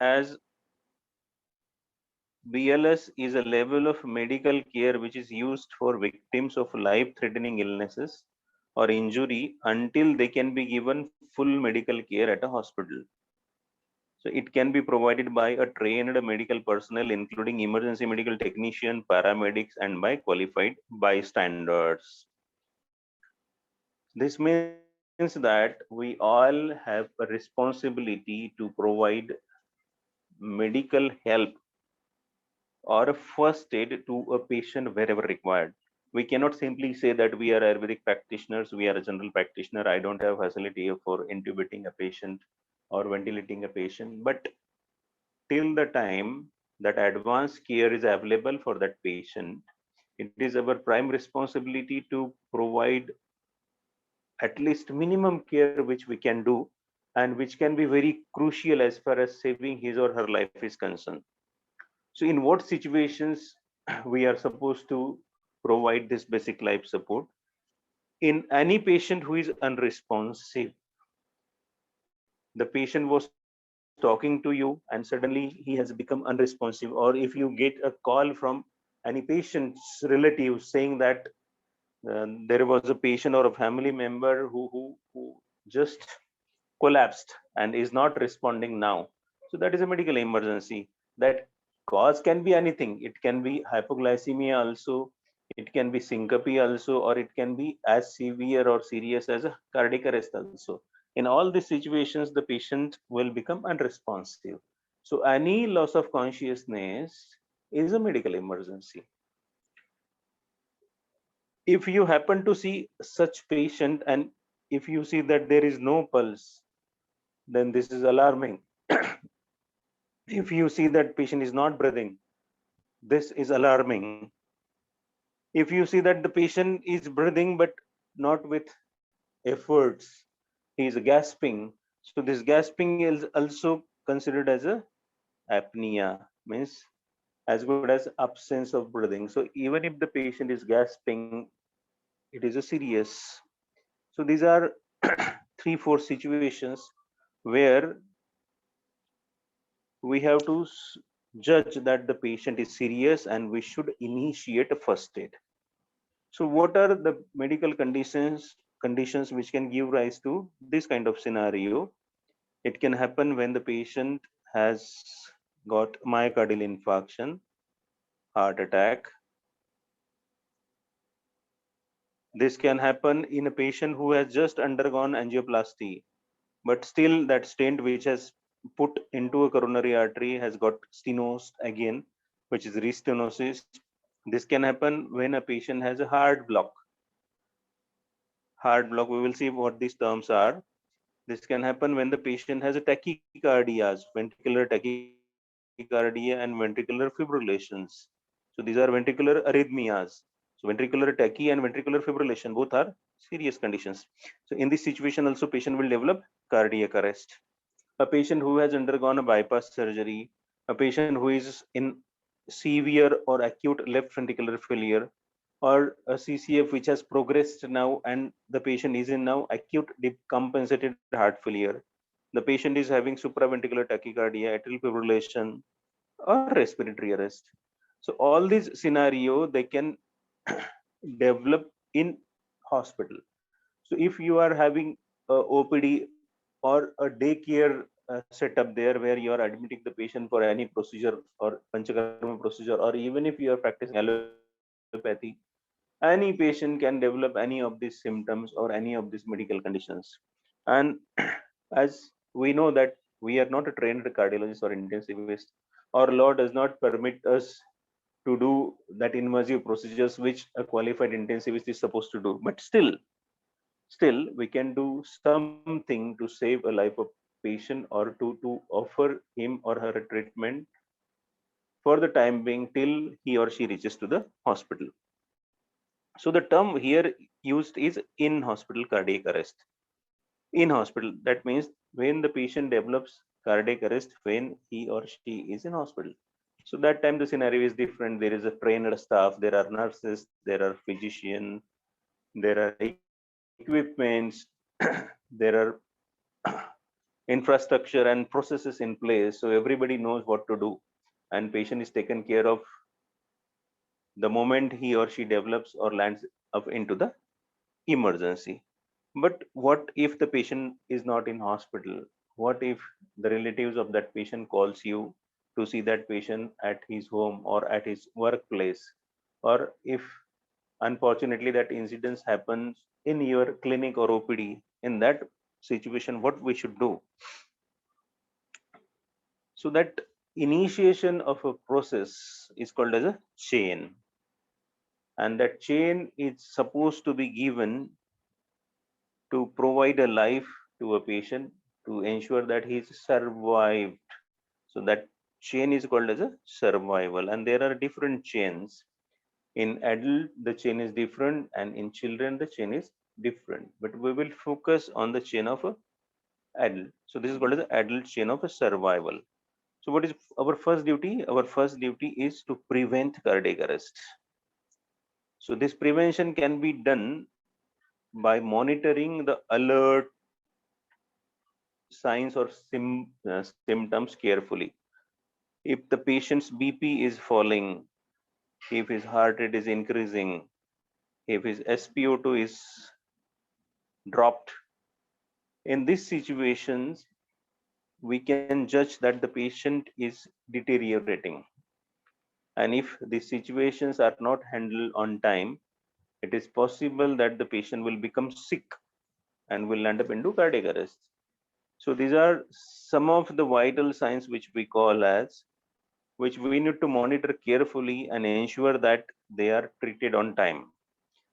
as BLS is a level of medical care which is used for victims of life-threatening illnesses or injury until they can be given full medical care at a hospital. So it can be provided by a trained medical personnel, including emergency medical technician, paramedics, and by qualified bystanders. This means that we all have a responsibility to provide medical help or a first aid to a patient wherever required. We cannot simply say that we are Ayurvedic practitioners, we are a general practitioner. I don't have facility for intubating a patient or ventilating a patient. But till the time that advanced care is available for that patient, it is our prime responsibility to provide at least minimum care which we can do and which can be very crucial as far as saving his or her life is concerned. So in what situations we are supposed to provide this basic life support? In any patient who is unresponsive, the patient was talking to you and suddenly he has become unresponsive, or if you get a call from any patient's relative saying that there was a patient or a family member who just collapsed and is not responding now. So that is a medical emergency. That cause can be anything. It can be hypoglycemia also, it can be syncope also, or it can be as severe or serious as a cardiac arrest also. In all these situations, the patient will become unresponsive. So any loss of consciousness is a medical emergency. If you happen to see such patient and if you see that there is no pulse, then this is alarming. If you see that patient is not breathing, this is alarming. If you see that the patient is breathing but not with efforts, he is gasping, so this gasping is also considered as a apnea, means as good as absence of breathing. So even if the patient is gasping, it is a serious. So these are three four situations where we have to judge that the patient is serious and we should initiate a first aid. So what are the medical conditions which can give rise to this kind of scenario? It can happen when the patient has got myocardial infarction, heart attack. This can happen in a patient who has just undergone angioplasty, but still that stent which has put into a coronary artery has got stenosed again, which is restenosis. This can happen when a patient has a heart block. Heart block, we will see what these terms are. This can happen when the patient has a tachycardias, ventricular tachycardia and ventricular fibrillations. So these are ventricular arrhythmias. So ventricular tachy and ventricular fibrillation both are serious conditions. So in this situation also patient will develop cardiac arrest. A patient who has undergone a bypass surgery, a patient who is in severe or acute left ventricular failure, or a CCF which has progressed now and the patient is in now acute decompensated heart failure. The patient is having supraventricular tachycardia, atrial fibrillation, or respiratory arrest. So all these scenario they can develop in hospital. So if you are having a OPD or a daycare setup there where you are admitting the patient for any procedure or panchakarma procedure, or even if you are practicing allopathy, any patient can develop any of these symptoms or any of these medical conditions. And as we know that we are not a trained cardiologist or intensivist, our law does not permit us to do that invasive procedures which a qualified intensivist is supposed to do. But still we can do something to save a life of patient or to offer him or her a treatment for the time being till he or she reaches to the hospital. So the term here used is in hospital cardiac arrest. In hospital, that means when the patient develops cardiac arrest when he or she is in hospital. So that time the scenario is different. There is a trained staff, there are nurses, there are physicians, there are equipments, there are infrastructure and processes in place, so everybody knows what to do, and patient is taken care of the moment he or she develops or lands up into the emergency. But what if the patient is not in hospital? What if the relatives of that patient calls you to see that patient at his home or at his workplace? Or if unfortunately that incident happens in your clinic or OPD, in that situation, what we should do? So that initiation of a process is called as a chain, and that chain is supposed to be given to provide a life to a patient, to ensure that he's survived. So that chain is called as a survival, and there are different chains. In adult, the chain is different, and in children, the chain is different. But we will focus on the chain of a adult. So this is called as the adult chain of a survival. So what is our first duty? Our first duty is to prevent cardiac arrest. So this prevention can be done by monitoring the alert signs or symptoms carefully. If the patient's BP is falling, if his heart rate is increasing, if his SpO2 is dropped, in these situations, we can judge that the patient is deteriorating. And if these situations are not handled on time, it is possible that the patient will become sick and will end up into cardiac arrest. So these are some of the vital signs which we call as, which we need to monitor carefully and ensure that they are treated on time.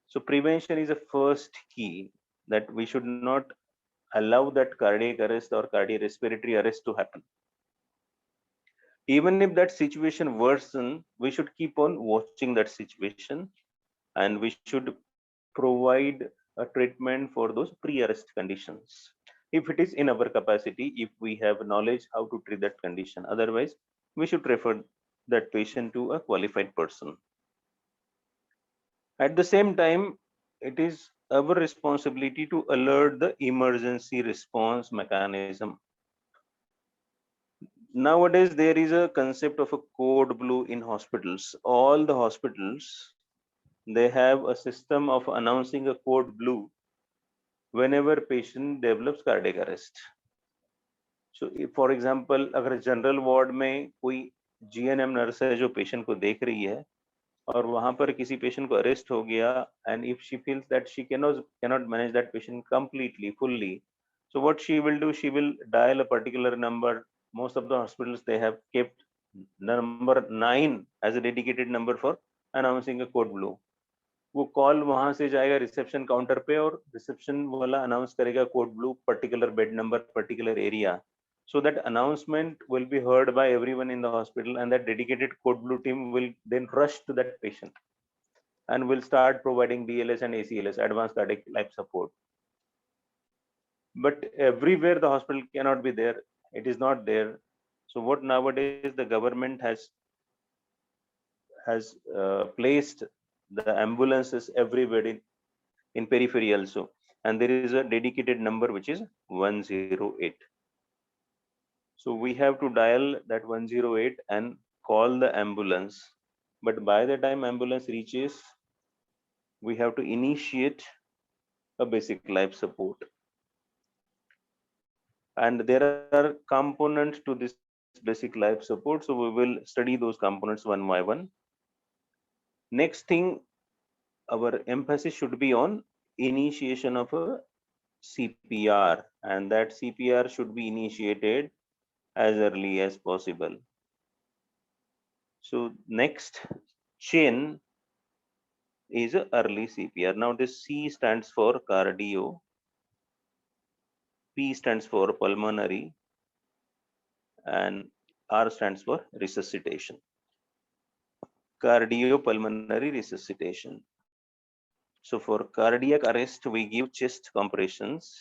So prevention is a first key, that we should not allow that cardiac arrest or cardiorespiratory arrest to happen. Even if that situation worsen, we should keep on watching that situation, and we should provide a treatment for those pre-arrest conditions. If it is in our capacity, if we have knowledge how to treat that condition, otherwise we should refer that patient to a qualified person. At the same time, it is our responsibility to alert the emergency response mechanism. Nowadays, there is a concept of a code blue in hospitals. All the hospitals, they have a system of announcing a code blue whenever patient develops cardiac arrest. So if, for example, अगर general ward में कोई GNM nurse है जो patient को देख रही है और वहां पर किसी पेशेंट को अरेस्ट हो गया, and if she feels that she cannot manage that patient completely fully, so what she will do, she will dial a particular number. Most of the hospitals, they have kept number 9 as a dedicated number for announcing a code blue. वो call वहां से जाएगा reception counter पे, और reception वाला announce करेगा code blue, particular bed number, particular area. So that announcement will be heard by everyone in the hospital, and that dedicated code blue team will then rush to that patient and will start providing BLS and ACLS, advanced cardiac life support. But everywhere the hospital cannot be there, it is not there. So what nowadays the government has placed the ambulances everywhere in periphery also, and there is a dedicated number which is 108. So we have to dial that 108 and call the ambulance. But by the time ambulance reaches, we have to initiate a basic life support. And there are components to this basic life support. So we will study those components one by one. Next thing, our emphasis should be on initiation of a CPR, and that CPR should be initiated as early as possible. So next chain is a early CPR. Now this C stands for cardio, P stands for pulmonary, and R stands for resuscitation. Cardiopulmonary resuscitation. So for cardiac arrest, we give chest compressions,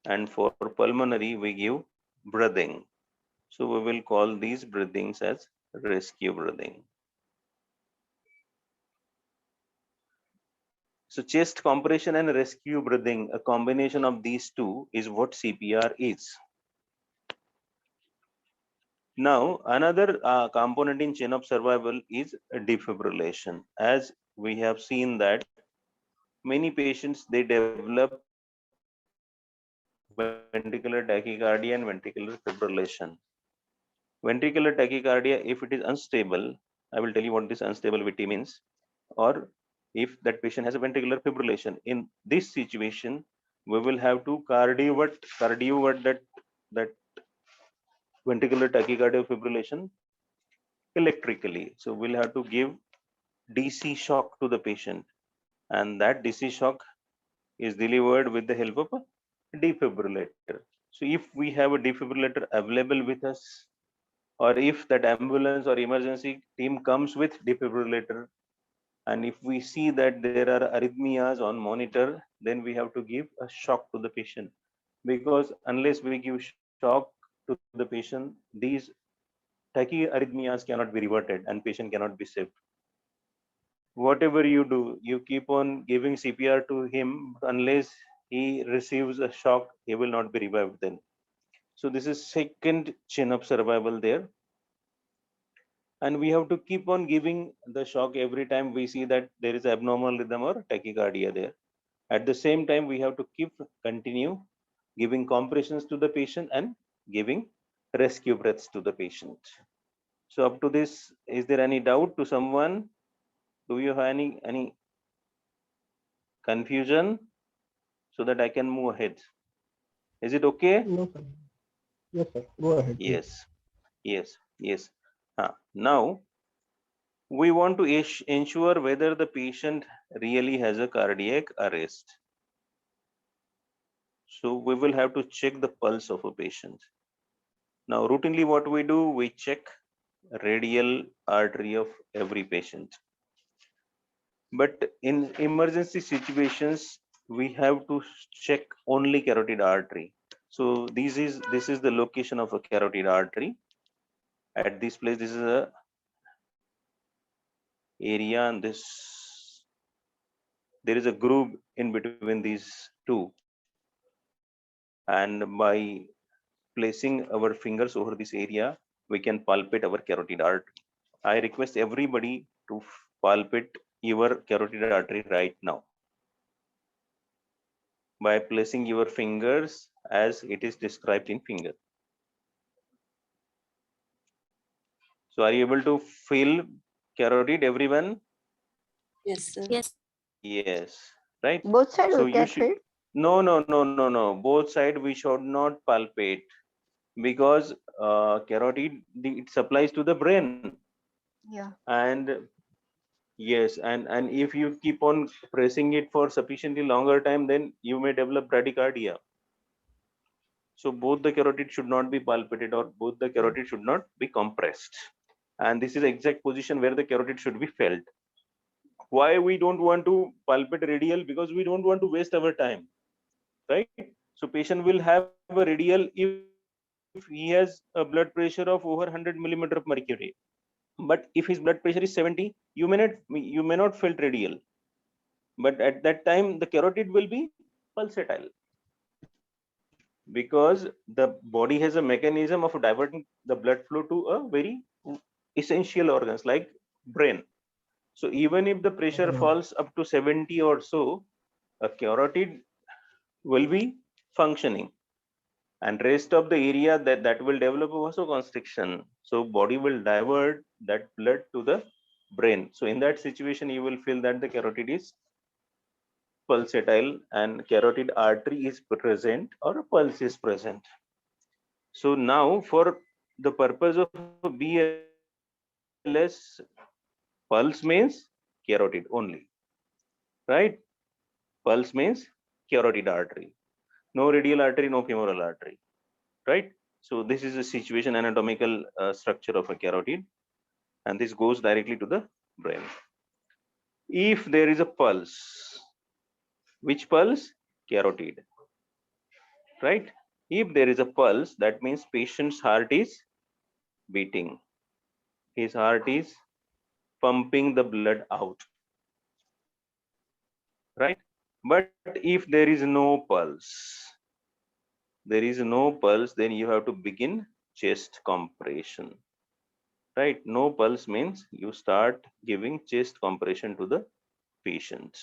and for pulmonary, we give breathing. So we will call these breathings as rescue breathing. So chest compression and rescue breathing, a combination of these two is what CPR is. Now, another component in chain of survival is defibrillation. As we have seen that many patients, they develop ventricular tachycardia and ventricular fibrillation. Ventricular tachycardia, if it is unstable, I will tell you what this instability means, or if that patient has a ventricular fibrillation. In this situation, we will have to cardiovert that ventricular tachycardia fibrillation electrically. So we'll have to give DC shock to the patient, and that DC shock is delivered with the help of a defibrillator. So if we have a defibrillator available with us, or if that ambulance or emergency team comes with defibrillator, and if we see that there are arrhythmias on monitor, then we have to give a shock to the patient, because unless we give shock to the patient, these tachyarrhythmias cannot be reverted and patient cannot be saved. Whatever you do, you keep on giving CPR to him, unless he receives a shock, he will not be revived then. So this is second chain of survival there. And we have to keep on giving the shock every time we see that there is abnormal rhythm or tachycardia there. At the same time, we have to continue giving compressions to the patient and giving rescue breaths to the patient. So up to this, is there any doubt to someone? Do you have any confusion, so that I can move ahead? Is it okay? No, sir. Yes, sir. Go ahead, please. Yes. Now we want to ensure whether the patient really has a cardiac arrest. So we will have to check the pulse of a patient. Now routinely what we do, we check radial artery of every patient. But in emergency situations, we have to check only carotid artery. So this is the location of a carotid artery. At this place, this is a area, and this, there is a groove in between these two, and by placing our fingers over this area, we can palpate our carotid artery. I request everybody to palpate your carotid artery right now by placing your fingers as it is described in finger. So are you able to feel carotid, everyone? Yes, sir. Yes. Yes, right? Both sides So we you can should, feel. no. Both side we should not palpate, because carotid, it supplies to the brain. Yeah. And yes, and if you keep on pressing it for sufficiently longer time, then you may develop bradycardia. So both the carotid should not be palpated, or both the carotid should not be compressed. And this is the exact position where the carotid should be felt. Why we don't want to palpate radial? Because we don't want to waste our time, right? So patient will have a radial if he has a blood pressure of over 100 millimeter of mercury. But if his blood pressure is 70, you may not felt radial. But at that time, the carotid will be pulsatile, because the body has a mechanism of diverting the blood flow to a very essential organs like brain. So even if the pressure falls up to 70 or so, a carotid will be functioning, and rest of the area that will develop vasoconstriction. So body will divert that blood to the brain. So in that situation, you will feel that the carotid is pulsatile and carotid artery is present, or a pulse is present. So now, for the purpose of BLS, pulse means carotid only, right? Pulse means carotid artery, no radial artery, no femoral artery, right? So this is a situation, anatomical structure of a carotid, and this goes directly to the brain. If there is a pulse, which pulse? Carotid, right? If there is a pulse, that means patient's heart is beating. His heart is pumping the blood out, right? But if there is no pulse, then you have to begin chest compression, right? No pulse means you start giving chest compression to the patient.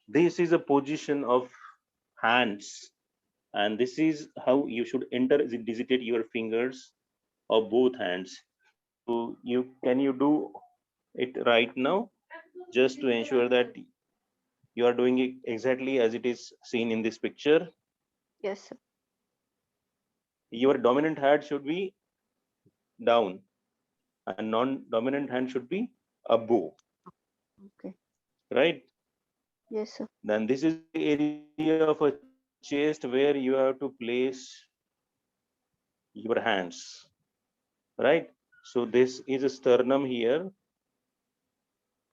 This is a position of hands, and this is how you should digitiate your fingers of both hands. So can you do it right now, just to ensure that you are doing it exactly as it is seen in this picture? Yes, sir. Your dominant hand should be down and non-dominant hand should be above, Okay. right? Yes, sir. Then this is the area of a chest where you have to place your hands, right? So this is a sternum here,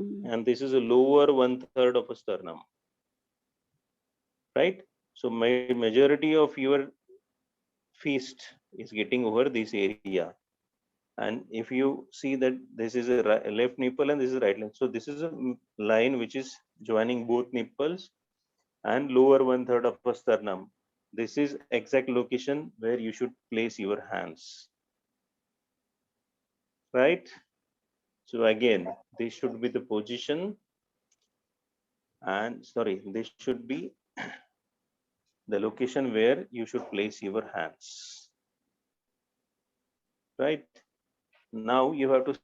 Mm. and this is a lower 1/3 of a sternum, right? So majority of your fist is getting over this area. And if you see that this is a left nipple and this is right line, so this is a line which is joining both nipples and lower 1/3 of a sternum. This is exact location where you should place your hands, right? So again, this should be the position, and sorry, this should be the location where you should place your hands, right? Now you have to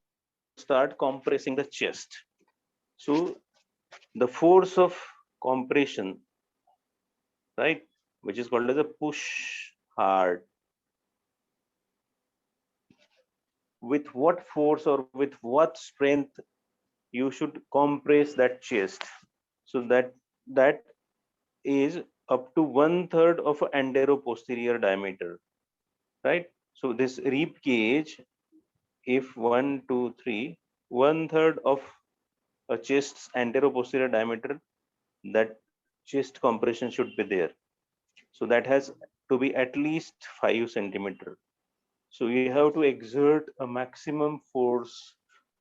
start compressing the chest. So the force of compression, right, which is called as a push hard, with what force or with what strength you should compress that chest, so that is up to 1/3 of anteroposterior diameter, right? So this rib cage, if 1 2 3, 1/3 of a chest's anteroposterior diameter, that chest compression should be there. So that has to be at least 5 centimeter. So you have to exert a maximum force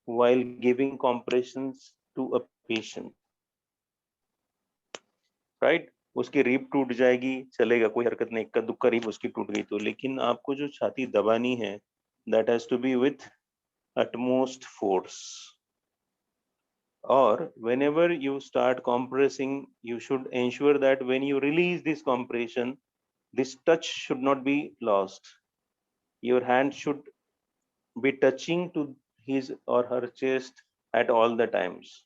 while giving compressions to a patient, right? उसकी रीब टूट जाएगी, चलेगा, कोई हरकत नहीं, इक्का दुक्का रीब उसकी टूट गई तो, लेकिन आपको जो छाती दबानी है, that has to be with utmost force. Or whenever you start compressing, you should ensure that when you release this compression, this touch should not be lost. Your hand should be touching to his or her chest at all the times.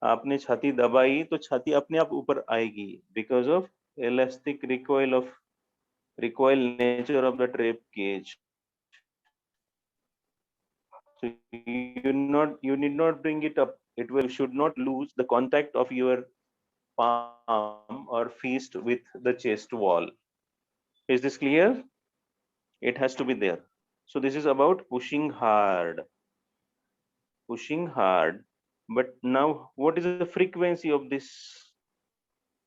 आपने छाती दबाई तो छाती अपने आप ऊपर आएगी because of elastic recoil nature of the rib cage. So you need not bring it up. It will should not lose the contact of your palm or fist with the chest wall. Is this clear? It has to be there. So this is about pushing hard. Pushing hard. But now what is the frequency of this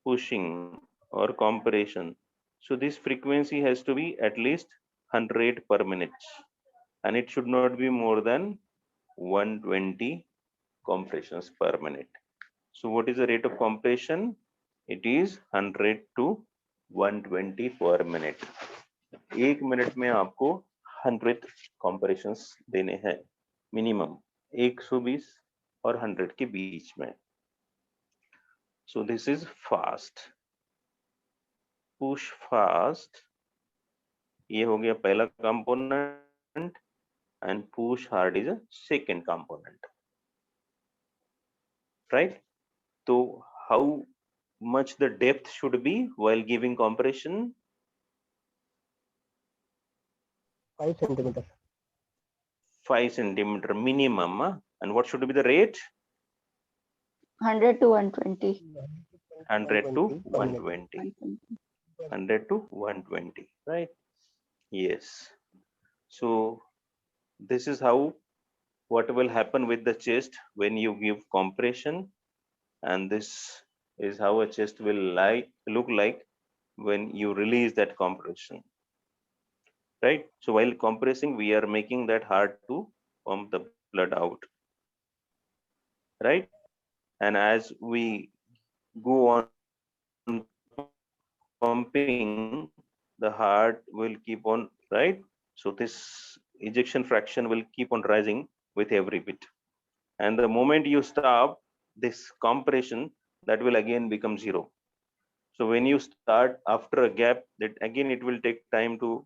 pushing or compression? So this frequency has to be at least 100 per minute, and it should not be more than 120 compressions per minute. So what is the rate of compression? It is 100 to 120 per minute. 1 minute में आपको 100 compressions देने हैं minimum, 120 और 100 के बीच में. So this is fast. Push fast. ये हो गया पहला component, and push hard is a second component, right? So how much the depth should be while giving compression? 5 centimeters. 5 centimeter minimum, and what should be the rate? 100 to 120. 100 to 120. 100 to 120, right? Yes. So this is how what will happen with the chest when you give compression, and this is how a chest will look like when you release that compression, right? So while compressing, we are making that hard to pump the blood out. right? And as we go on pumping, the heart will keep on, right? So this ejection fraction will keep on rising with every beat. And the moment you stop this compression, that will again become zero. So when you start after a gap, that again it will take time to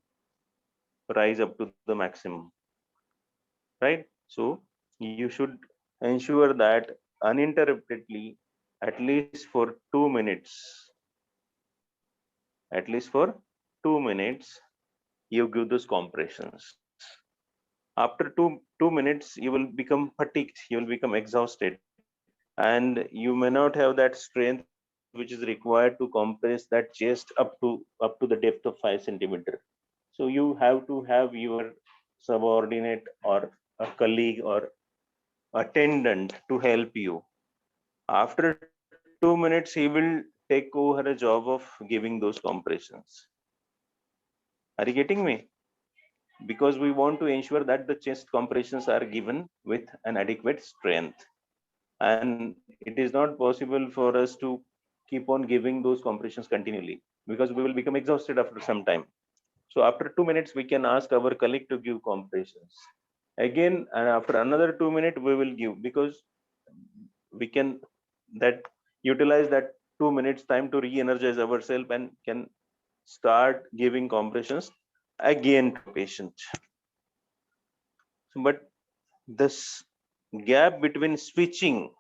rise up to the maximum, right? So you should ensure that uninterruptedly, at least for 2 minutes, at least for 2 minutes, you give those compressions. After two minutes, you will become fatigued, you will become exhausted, and you may not have that strength which is required to compress that chest up to the depth of 5 centimeter. So you have to have your subordinate or a colleague or attendant to help you. After 2 minutes, he will take over a job of giving those compressions. Are you getting me? Because we want to ensure that the chest compressions are given with an adequate strength. And it is not possible for us to keep on giving those compressions continually, because we will become exhausted after some time. So after 2 minutes, we can ask our colleague to give compressions. Again, and after another 2 minutes, we will give, because we can that utilize that 2 minutes time to re-energize ourselves and can start giving compressions again to patient. But this gap between switching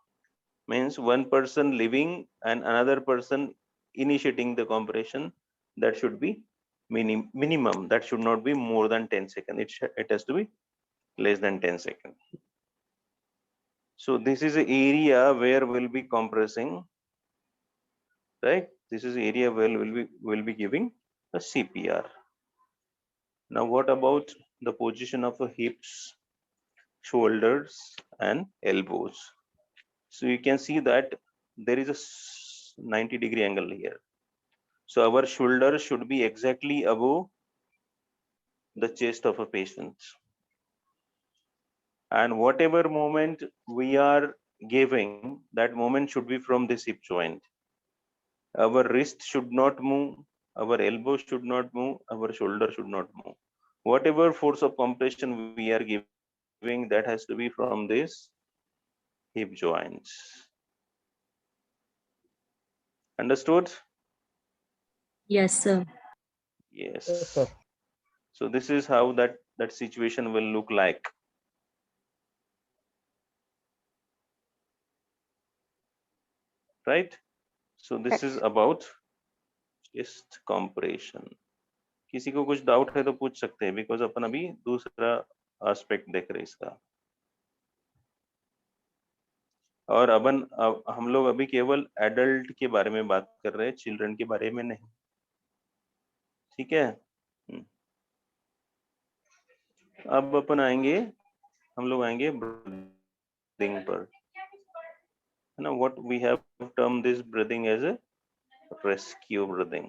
means one person leaving and another person initiating the compression, that should be minimum. That should not be more than 10 seconds. It has to be less than 10 seconds. So this is an area where we'll be compressing, right? This is the area where we'll be giving a CPR. Now what about the position of the hips, shoulders and elbows? So you can see that there is a 90-degree angle here. So our shoulder should be exactly above the chest of a patient. And whatever movement we are giving, that movement should be from this hip joint. Our wrist should not move, our elbow should not move, our shoulder should not move. Whatever force of compression we are giving, that has to be from this hip joints. Understood? Yes, sir. Yes, Yes. sir. So this is how that situation will look like. Right? So this is about chest compression. किसी को कुछ doubt है तो पूछ सकते हैं, because अपन अभी दूसरा एस्पेक्ट देख रहे हैं इसका। और अब हम लोग अभी केवल एडल्ट के बारे में बात कर रहे हैं, चिल्ड्रन के बारे में नहीं। ठीक है। अब अपन आएंगे, हम लोग आएंगे ब्रीदिंग पर, है ना। What we have term this breathing as a rescue breathing.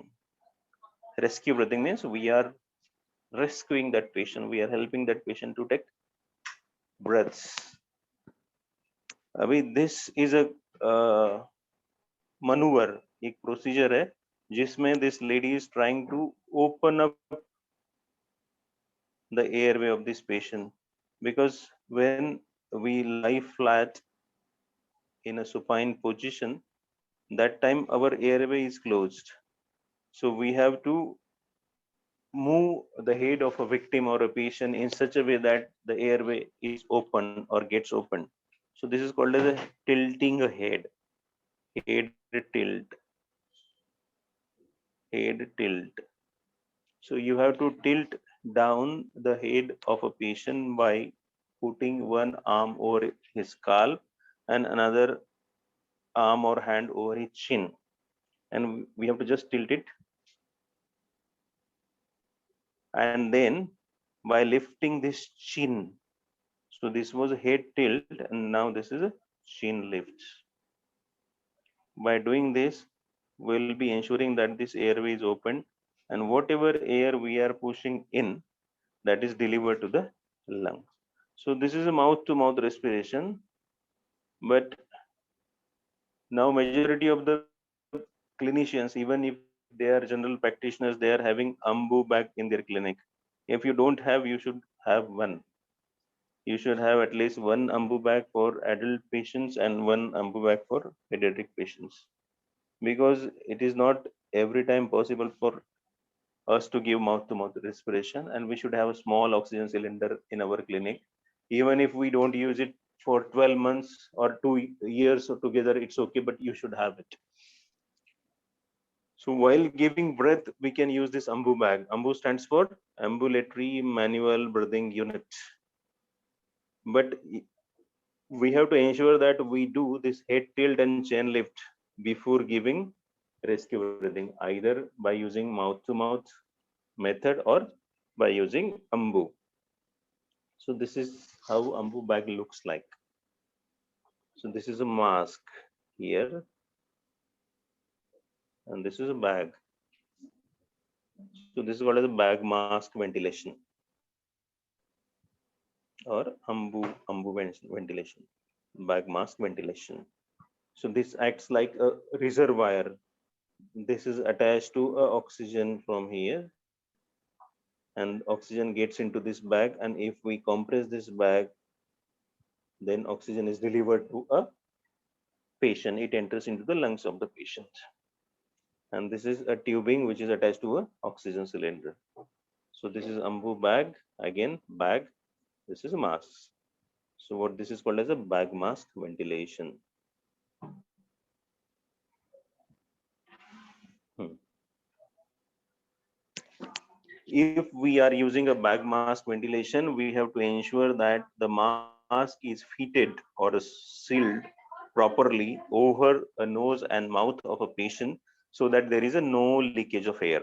Rescue breathing means we are rescuing that patient, we are helping that patient to take breaths. अभी this is a maneuver, एक procedure है जिसमें this lady is trying to open up the airway of this patient, because when we lie flat in a supine position, that time our airway is closed. So we have to move the head of a victim or a patient in such a way that the airway is open or gets open. So this is called as a tilting a head tilt, head tilt. So you have to tilt down the head of a patient by putting one arm over his scalp and another arm or hand over his chin, and we have to just tilt it, and then by lifting this chin. So this was a head tilt and now this is a chin lift. By doing this, we'll be ensuring that this airway is open, and whatever air we are pushing in, that is delivered to the lungs. So this is a mouth to mouth respiration, but Now majority of the clinicians, even if they are general practitioners, they are having AMBU bag in their clinic. If you don't have, you should have one. You should have at least one AMBU bag for adult patients and one AMBU bag for pediatric patients, because it is not every time possible for us to give mouth to mouth respiration, and we should have a small oxygen cylinder in our clinic. Even if we don't use it for 12 months or 2 years or together, it's okay, but you should have it. So while giving breath, we can use this AMBU bag. AMBU stands for ambulatory manual breathing unit. But we have to ensure that we do this head tilt and chin lift before giving rescue breathing, either by using mouth to mouth method or by using AMBU. So this is how AMBU bag looks like. So this is a mask here, and this is a bag. So this is called as a bag mask ventilation or AMBU ventilation, bag mask ventilation. So this acts like a reservoir. This is attached to a oxygen from here, and oxygen gets into this bag, and if we compress this bag, then oxygen is delivered to a patient. It enters into the lungs of the patient. And this is a tubing which is attached to a oxygen cylinder. So this is AMBU bag, again bag, this is a mask. So what this is called as a bag mask ventilation. If we are using a bag mask ventilation, we have to ensure that the mask is fitted or sealed properly over a nose and mouth of a patient, so that there is a no leakage of air.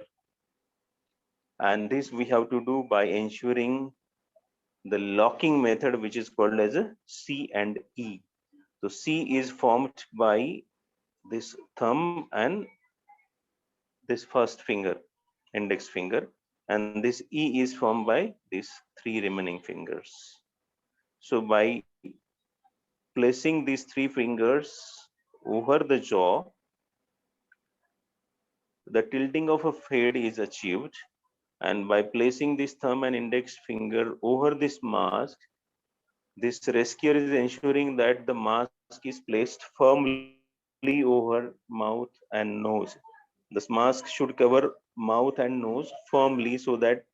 And this we have to do by ensuring the locking method, which is called as a C and E. So C is formed by this thumb and this first finger, index finger, and this E is formed by these three remaining fingers. So by placing these three fingers over the jaw, the tilting of a head is achieved, and by placing this thumb and index finger over this mask, this rescuer is ensuring that the mask is placed firmly over mouth and nose. This mask should cover mouth and nose firmly so that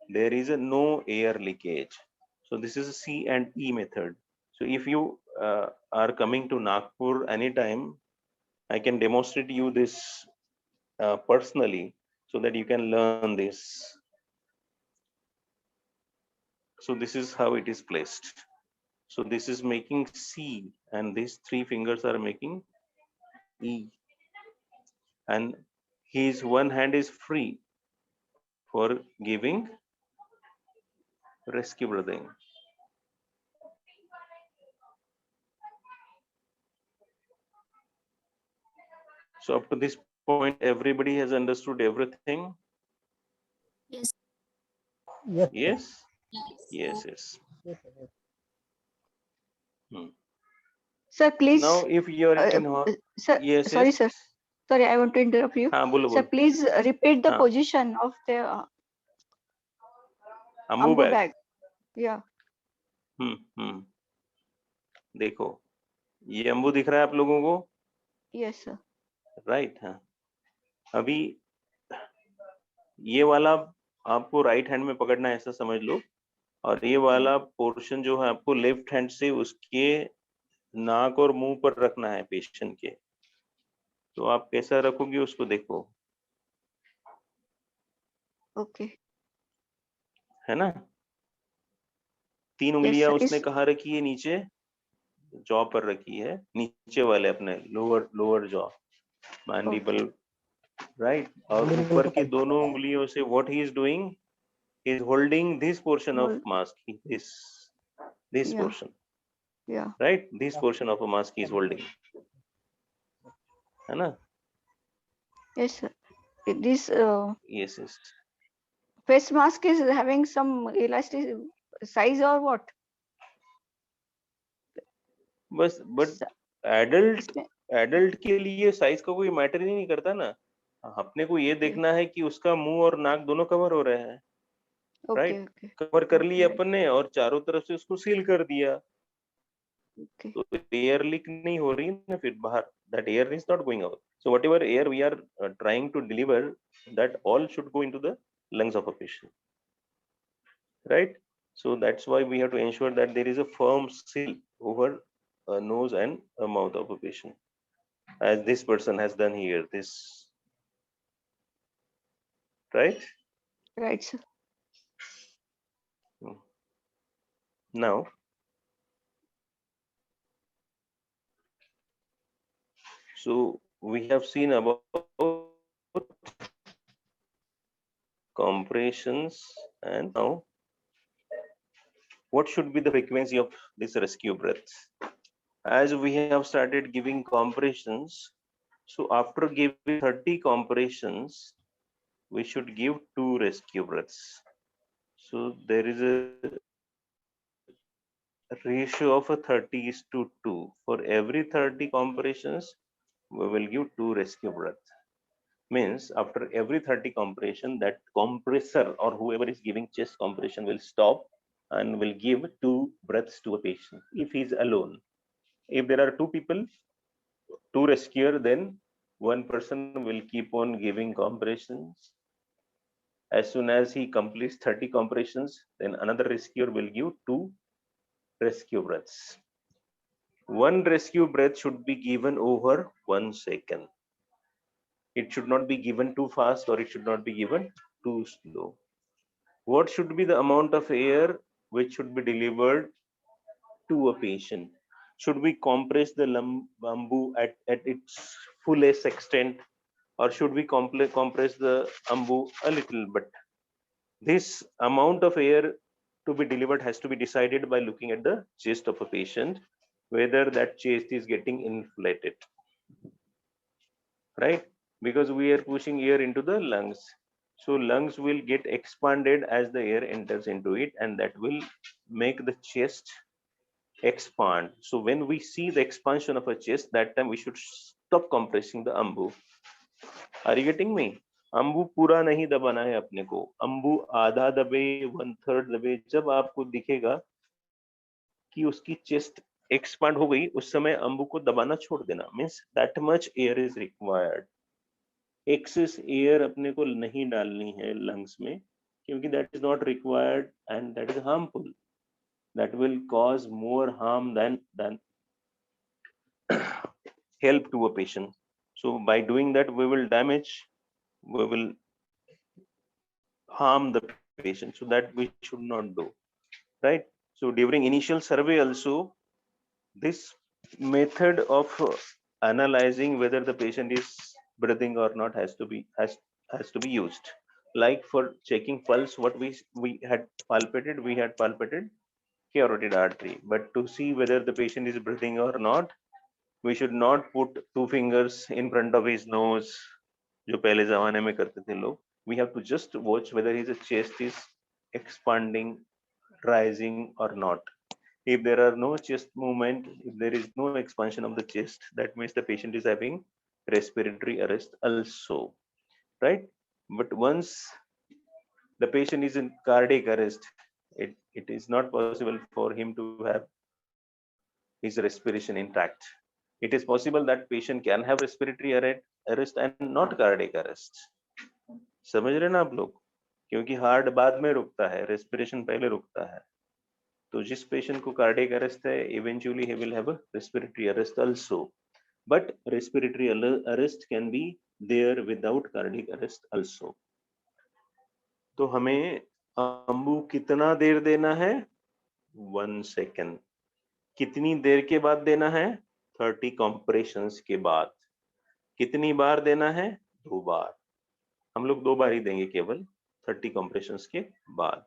there is a no air leakage. So this is a C and E method. So if you are coming to Nagpur anytime, I can demonstrate you this personally so that you can learn this. So this is how it is placed. So this is making C, and these three fingers are making E. And his one hand is free for giving rescue breathing. So up to this point, everybody has understood everything? Yes. Yes. Yes? Yes. Yes. Yes, sir. Sir, please. Now, if you are in, Sir, yes, sorry, yes. sir. Sorry, I want to interrupt you. हाँ, बोलो, Sir, बोलो. please repeat the हाँ. position of the AMBU AMBU bag. bag. Yeah. देखो, ये अम्बू दिख रहा है आप लोगों को? Yes, sir. राइट, हाँ. अभी ये वाला आपको राइट हैंड में पकड़ना है, ऐसा समझ लो, और ये वाला पोर्शन जो है आपको लेफ्ट हैंड से उसके नाक और मुंह पर रखना है पेशेंट के. तो आप कैसा रखोगे उसको देखो, Okay. है ना? 3 उंगलियां उसने कहाँ रखी है? नीचे जॉ पर रखी है, नीचे वाले अपने लोअर जॉ, मैंडिबल, राइट. और ऊपर के दोनों उंगलियों से what he is doing, he is holding this portion of mask, this portion, right, this portion of a mask he is holding, है ना? Yes, sir. This yes. face mask is having some elastic size or what? बस, but adult adult के लिए size का कोई matter ही नहीं करता ना, अपने को ये देखना है कि उसका मुंह और नाक दोनों कवर हो रहे हैं, Okay, राइट? okay, कवर कर okay, लिया right. अपन ने और चारों तरफ से उसको सील कर दिया, Okay, तो एयर लीक नहीं हो रही ना फिर बाहर, that air is not going out. So whatever air we are trying to deliver, that all should go into the lungs of a patient, right? So that's why we have to ensure that there is a firm seal over a nose and a mouth of a patient, as this person has done here, this, right? right, sir. Now, so we have seen about compressions, and now what should be the frequency of this rescue breath? As we have started giving compressions, so after giving 30 compressions, we should give 2 rescue breaths. So there is a ratio of a 30:2. For every 30 compressions, we will give 2 rescue breaths. Means after every 30 compression, that compressor or whoever is giving chest compression will stop and will give 2 breaths to a patient if he is alone. If there are 2 people, 2 rescuer, then one person will keep on giving compressions. As soon as he completes 30 compressions, then another rescuer will give 2 rescue breaths. One rescue breath should be given over 1 second. It should not be given too fast or it should not be given too slow. What should be the amount of air which should be delivered to a patient? Should we compress the bamboo at its fullest extent, or should we compress the bamboo a little bit? This amount of air to be delivered has to be decided by looking at the chest of a patient, whether that chest is getting inflated, right? Because we are pushing air into the lungs. So lungs will get expanded as the air enters into it, and that will make the chest expand. So when we see the expansion of a chest, that time we should stop compressing the ambu. Are you getting me? Ambu पूरा नहीं दबाना है अपने को, अम्बू आधा दबे, 1/3 दबे, जब आपको दिखेगा कि उसकी चेस्ट एक्सपांड हो गई, उस समय अम्बू को दबाना छोड़ देना. Means that much air is required. Excess air अपने को नहीं डालनी है लंग्स में, क्योंकि that is not required and that is harmful. That will cause more harm than help to a patient. So by doing that, we will harm the patient. So that we should not do, right? So during initial survey also, this method of analyzing whether the patient is breathing or not has to be used. Like for checking pulse, what we had palpated carotid artery, but to see whether the patient is breathing or not, we should not put 2 fingers in front of his nose, जो पहले जमाने में करते थे लोग. We have to just watch whether his chest is expanding, rising or not. If there are no chest movement, if there is no expansion of the chest, that means the patient is having respiratory arrest also, right? But once the patient is in cardiac arrest, it is not possible for him to have his respiration intact. It is possible that patient can have respiratory arrest and not cardiac arrest. समझ रहे ना आप लोग? क्योंकि heart बाद में रुकता है, रेस्पिरेशन पहले रुकता है. तो जिस पेशेंट को कार्डियक अरेस्ट है, eventually he will have a respiratory arrest also. But respiratory arrest can be there without cardiac arrest also. तो हमें अम्बू कितना देर देना है? 1 सेकेंड. कितनी देर के बाद देना है? 30 कॉम्प्रेशंस के बाद. कितनी बार देना है? 2 बार. हम लोग 2 बार ही देंगे केवल 30 compressions के बाद.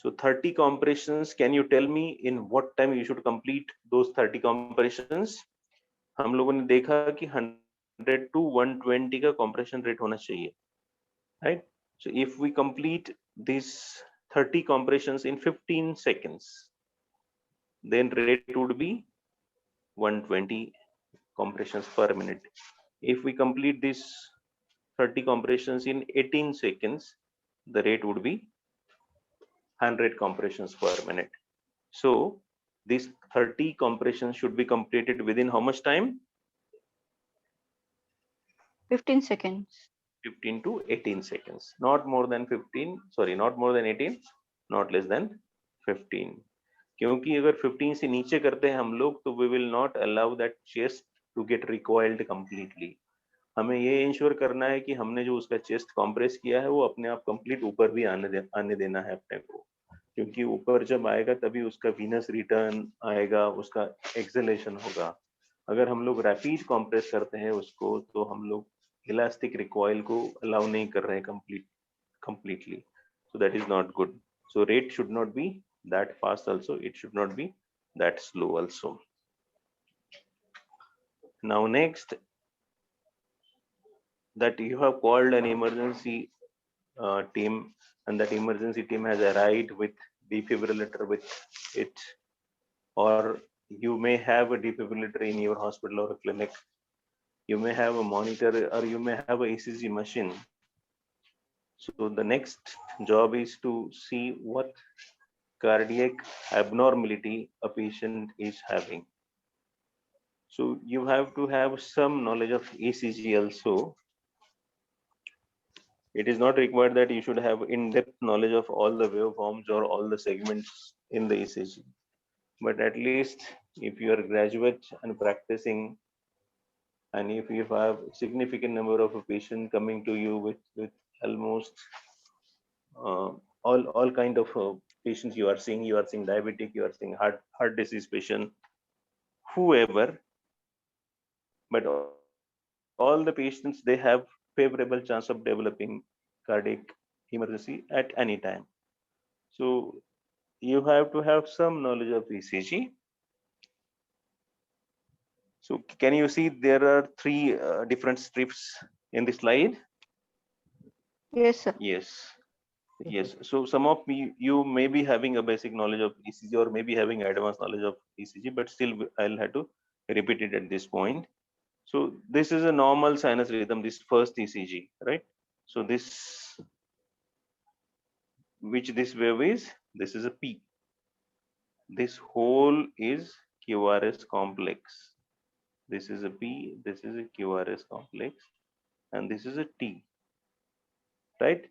So 30 compressions, can you tell me in what time you should complete those 30 compressions? हम लोगों ने देखा कि 100 to 120 का compression rate होना चाहिए, right? So if we complete these 30 compressions in 15 seconds, then rate would be 120 compressions per minute. If we complete this 30 compressions in 18 seconds, the rate would be 100 compressions per minute. So these 30 compressions should be completed within how much time? 15 seconds. 15 to 18 seconds, not more than 15, sorry, not more than 18, not less than 15. क्योंकि अगर 15 से नीचे करते हैं हम लोग तो we will not allow that chest to get recoiled completely. हमें ये इंश्योर करना है कि हमने जो उसका चेस्ट कॉम्प्रेस किया है वो अपने आप कंप्लीट ऊपर भी आने देना है अपने को, क्योंकि ऊपर जब आएगा तभी उसका वीनस रिटर्न आएगा, उसका एक्सेलेशन होगा. अगर हम लोग रैपिड कॉम्प्रेस करते हैं उसको तो हम लोग इलास्टिक रिकॉइल को अलाउ नहीं कर रहे हैं completely. So that is not good. So rate should not be that fast also, it should not be that slow also. Now next, that you have called an emergency team, and that emergency team has arrived with defibrillator with it, or you may have a defibrillator in your hospital or a clinic, you may have a monitor, or you may have a ECG machine. So the next job is to see what cardiac abnormality a patient is having. So you have to have some knowledge of ECG also. It is not required that you should have in-depth knowledge of all the waveforms or all the segments in the ECG. But at least if you are graduate and practicing, and if you have significant number of a patient coming to you with almost all kind of patients you are seeing diabetic, you are seeing heart disease patient, whoever, but all the patients, they have favorable chance of developing cardiac emergency at any time. So you have to have some knowledge of ECG. So can you see there are three different strips in the slide? Yes, sir. Yes. So some of you may be having a basic knowledge of ECG or maybe having advanced knowledge of ECG, but still I'll have to repeat it at this point. So this is a normal sinus rhythm, this first ECG, right? So this wave is, this is a P. This whole is QRS complex. This is a P, this is a QRS complex, and this is a T, right?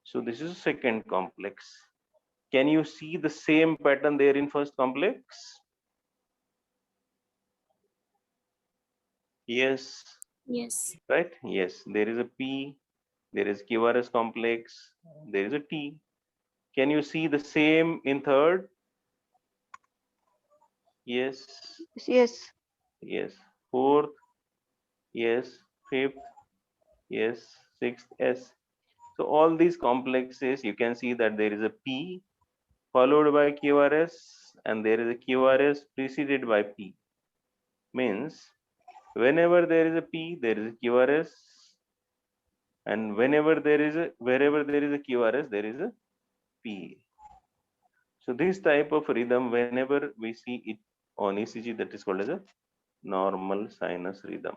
So this is a second complex. Can you see the same pattern there in first complex? Yes. Yes. Right? Yes, there is a P, there is QRS complex, there is a T. Can you see the same in third? Yes. Yes. Yes. Fourth? Yes. Fifth? Yes. Sixth? Yes. So all these complexes, you can see that there is a P followed by QRS, and there is a QRS preceded by P. Means whenever there is a P, there is a QRS, and wherever there is a QRS, there is a P. So this type of rhythm, whenever we see it on ECG, that is called as a normal sinus rhythm.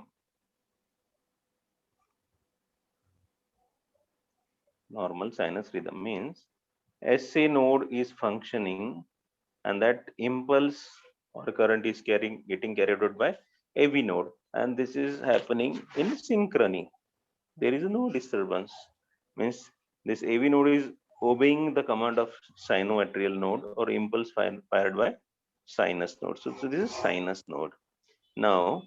Normal sinus rhythm means SA node is functioning, and that impulse or current is getting carried out by AV node, and this is happening in synchrony. There is no disturbance. Means this AV node is obeying the command of sinoatrial node or impulse fired by sinus node. So this is sinus node. Now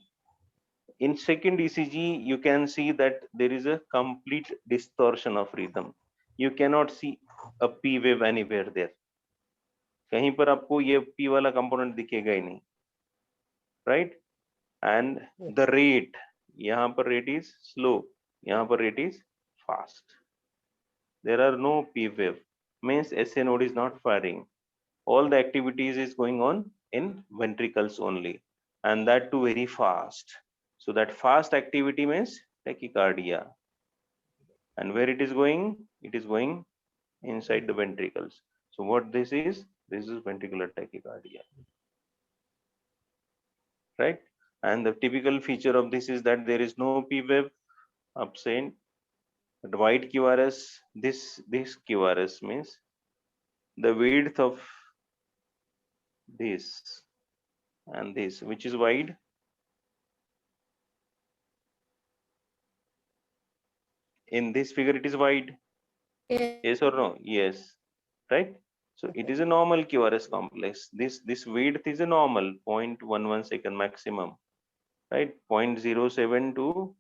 in second ECG, you can see that there is a complete distortion of rhythm. You cannot see a P wave anywhere there. कहीं पर आपको ये P वाला component दिखेगा ही नहीं, right? And the rate, यहाँ पर rate is slow, यहाँ पर rate is fast. There are no P wave. Means SA node is not firing. All the activities is going on in ventricles only, and that too very fast. So that fast activity means tachycardia. And where it is going? It is going inside the ventricles. So what this is ventricular tachycardia, right? And the typical feature of this is that there is no P wave absent. The white QRS, this QRS means the width of this and this, which is wide. In this figure, it is wide. Yes or no? Yes. Right? So it is a normal QRS complex. This width is a normal 0.11 second maximum. Right? 0.07 to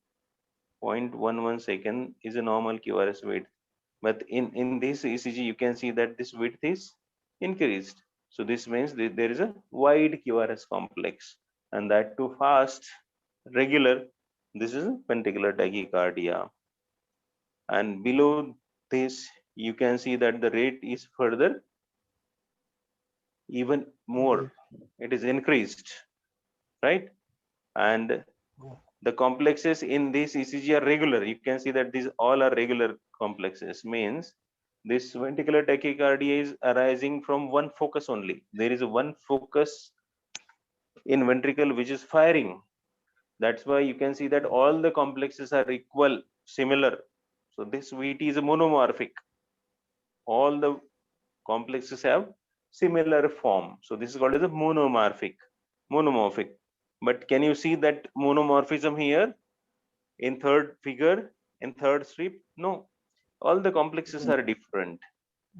0.11 second is a normal QRS width. But in this ECG, you can see that this width is increased. So this means that there is a wide QRS complex, and that too fast, regular. This is ventricular tachycardia. And below this, you can see that the rate is further even more. It is increased, right? And the complexes in this ECG are regular. You can see that these all are regular complexes, means this ventricular tachycardia is arising from one focus only. There is one focus in ventricle which is firing. That's why you can see that all the complexes are equal, similar. So this VT is a monomorphic. All the complexes have similar form. So this is called as a monomorphic. But can you see that monomorphism here in third figure, in third strip? No, all the complexes are different,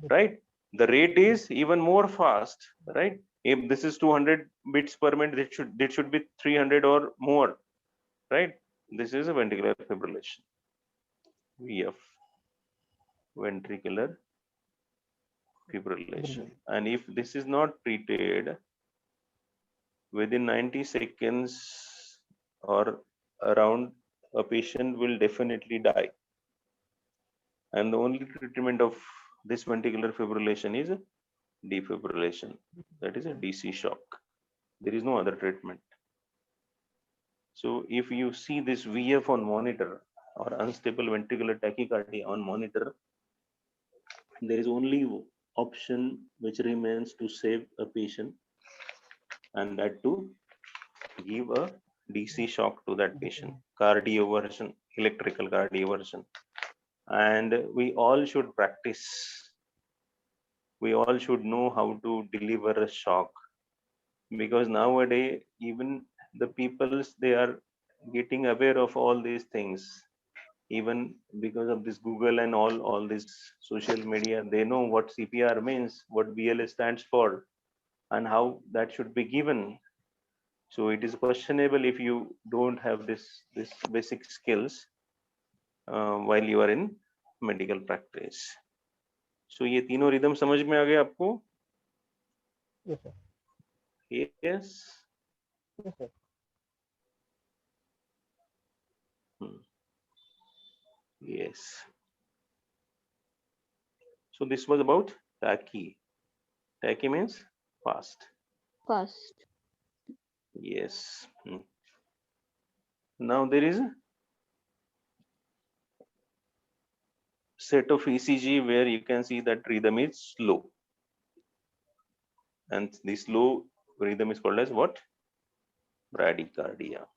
right? The rate is even more fast, right? If this is 200 bits per minute, it should be 300 or more, right? This is a ventricular fibrillation, VF, ventricular fibrillation. And if this is not treated within 90 seconds or around, a patient will definitely die. And the only treatment of this ventricular fibrillation is defibrillation, that is a DC shock. There is no other treatment. So if you see this VF on monitor or unstable ventricular tachycardia on monitor, there is only option which remains to save a patient, and that to give a DC shock to that patient, cardioversion, electrical cardioversion. And we all should practice. We all should know how to deliver a shock, because nowadays even the peoples, they are getting aware of all these things. Even because of this Google and all this social media, they know what CPR means, what BLS stands for, and how that should be given. So it is questionable if you don't have this basic skills while you are in medical practice. So ये तीनों rhythm समझ में आ गए आपको? Yes, sir. Yes. Yes, sir. Yes. So this was about tachy. Tachy means fast. Fast. Yes. Now there is a set of ECG where you can see that rhythm is slow. And the slow rhythm is called as what? Bradycardia.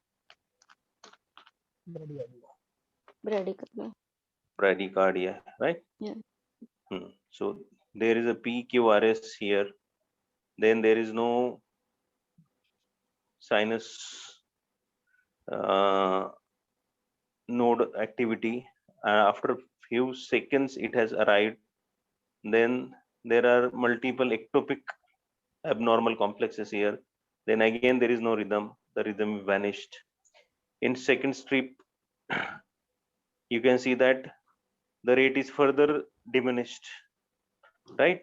Bradycardia, right? Yeah. So there is a PQRS here. Then there is no sinus node activity. After few seconds, it has arrived. Then there are multiple ectopic abnormal complexes here. Then again, there is no rhythm. The rhythm vanished. In second strip, you can see that the rate is further diminished, right?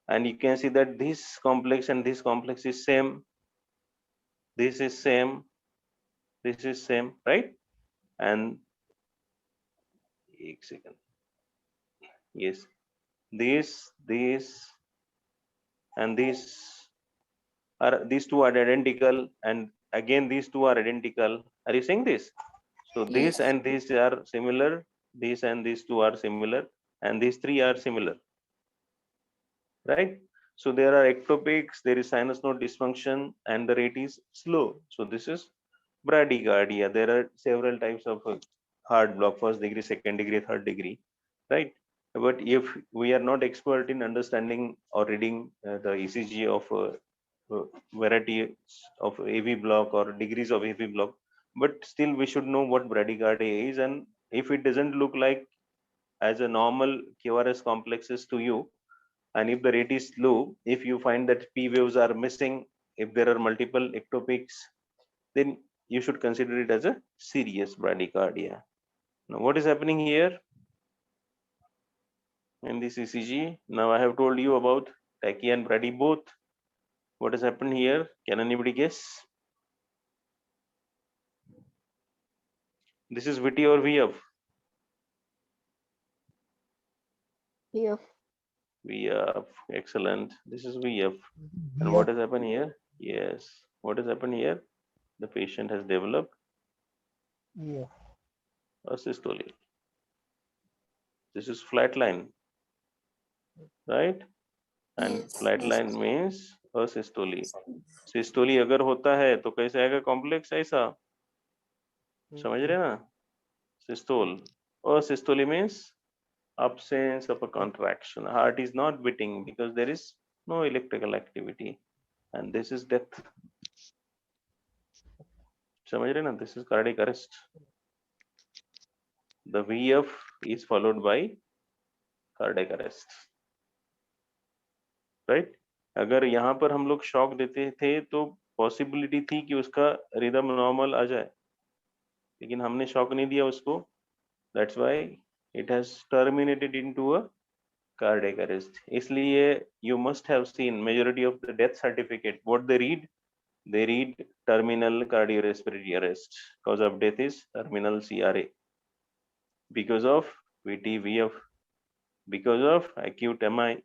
And you can see that this complex and this complex is same. This is same. This is same, right? And एक second. Yes, this, and these two are identical, and again these two are identical. Are you saying this? So this Yes. and these are similar. These and these two are similar, and these three are similar, right? So there are ectopics, there is sinus node dysfunction, and the rate is slow. So this is bradycardia. There are several types of heart block: first degree, second degree, third degree, right? But if we are not expert in understanding or reading the ECG of varieties of AV block or degrees of AV block, but still we should know what bradycardia is, and if it doesn't look like as a normal QRS complexes to you, and if the rate is low, if you find that P waves are missing, if there are multiple ectopics, then you should consider it as a serious bradycardia. Now, what is happening here in this ECG? Now, I have told you about tachy and brady both. What has happened here? Can anybody guess? This is VT or VF? VF. VF, excellent. This is VF. And what has happened here? Yes. What has happened here? The patient has developed Yeah. a systole. This is flat line, right? And Yes, flat yes. line means a systole. सिस्टोली अगर होता है तो कैसे आएगा complex ऐसा, समझ रहे ना? Systole or systole means absence of a contraction. Heart is not beating because there is no electrical activity, and this is death. समझ रहे ना? This is cardiac arrest. The VF is followed by cardiac arrest, right? अगर यहाँ पर हम लोग shock देते थे तो पॉसिबिलिटी थी कि उसका रिदम नॉर्मल आ जाए, लेकिन हमने शॉक नहीं दिया उसको. That's why it has terminated into a cardiac arrest. इसलिए you must have seen majority of the death certificate. What they read? They read terminal cardiorespiratory arrest. Cause of death is terminal CRA. Because of VT-VF. Because of acute MI.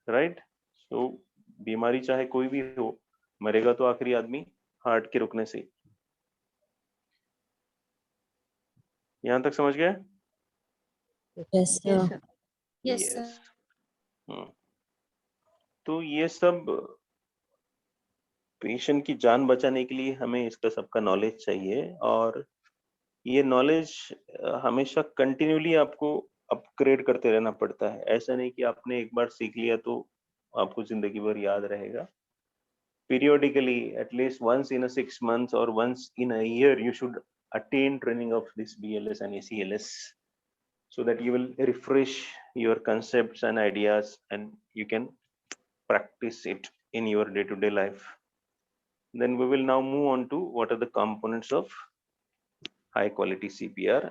Right? So बीमारी चाहे कोई भी हो, मरेगा तो आखिरी आदमी heart के रुकने से. यहाँ तक समझ गए? Yes, sir. Yes, sir. Yes, sir. तो ये सब पेशेंट की जान बचाने के लिए हमें इसका सबका नॉलेज चाहिए, और ये नॉलेज हमेशा कंटिन्यूली आपको अपग्रेड करते रहना पड़ता है. ऐसा नहीं कि आपने एक बार सीख लिया तो आपको जिंदगी भर याद रहेगा. Periodically, at least once in a 6 months or once in a year, you should attain training of this BLS and ACLS, so that you will refresh your concepts and ideas and you can practice it in your day-to-day life. Then we will now move on to what are the components of high quality CPR,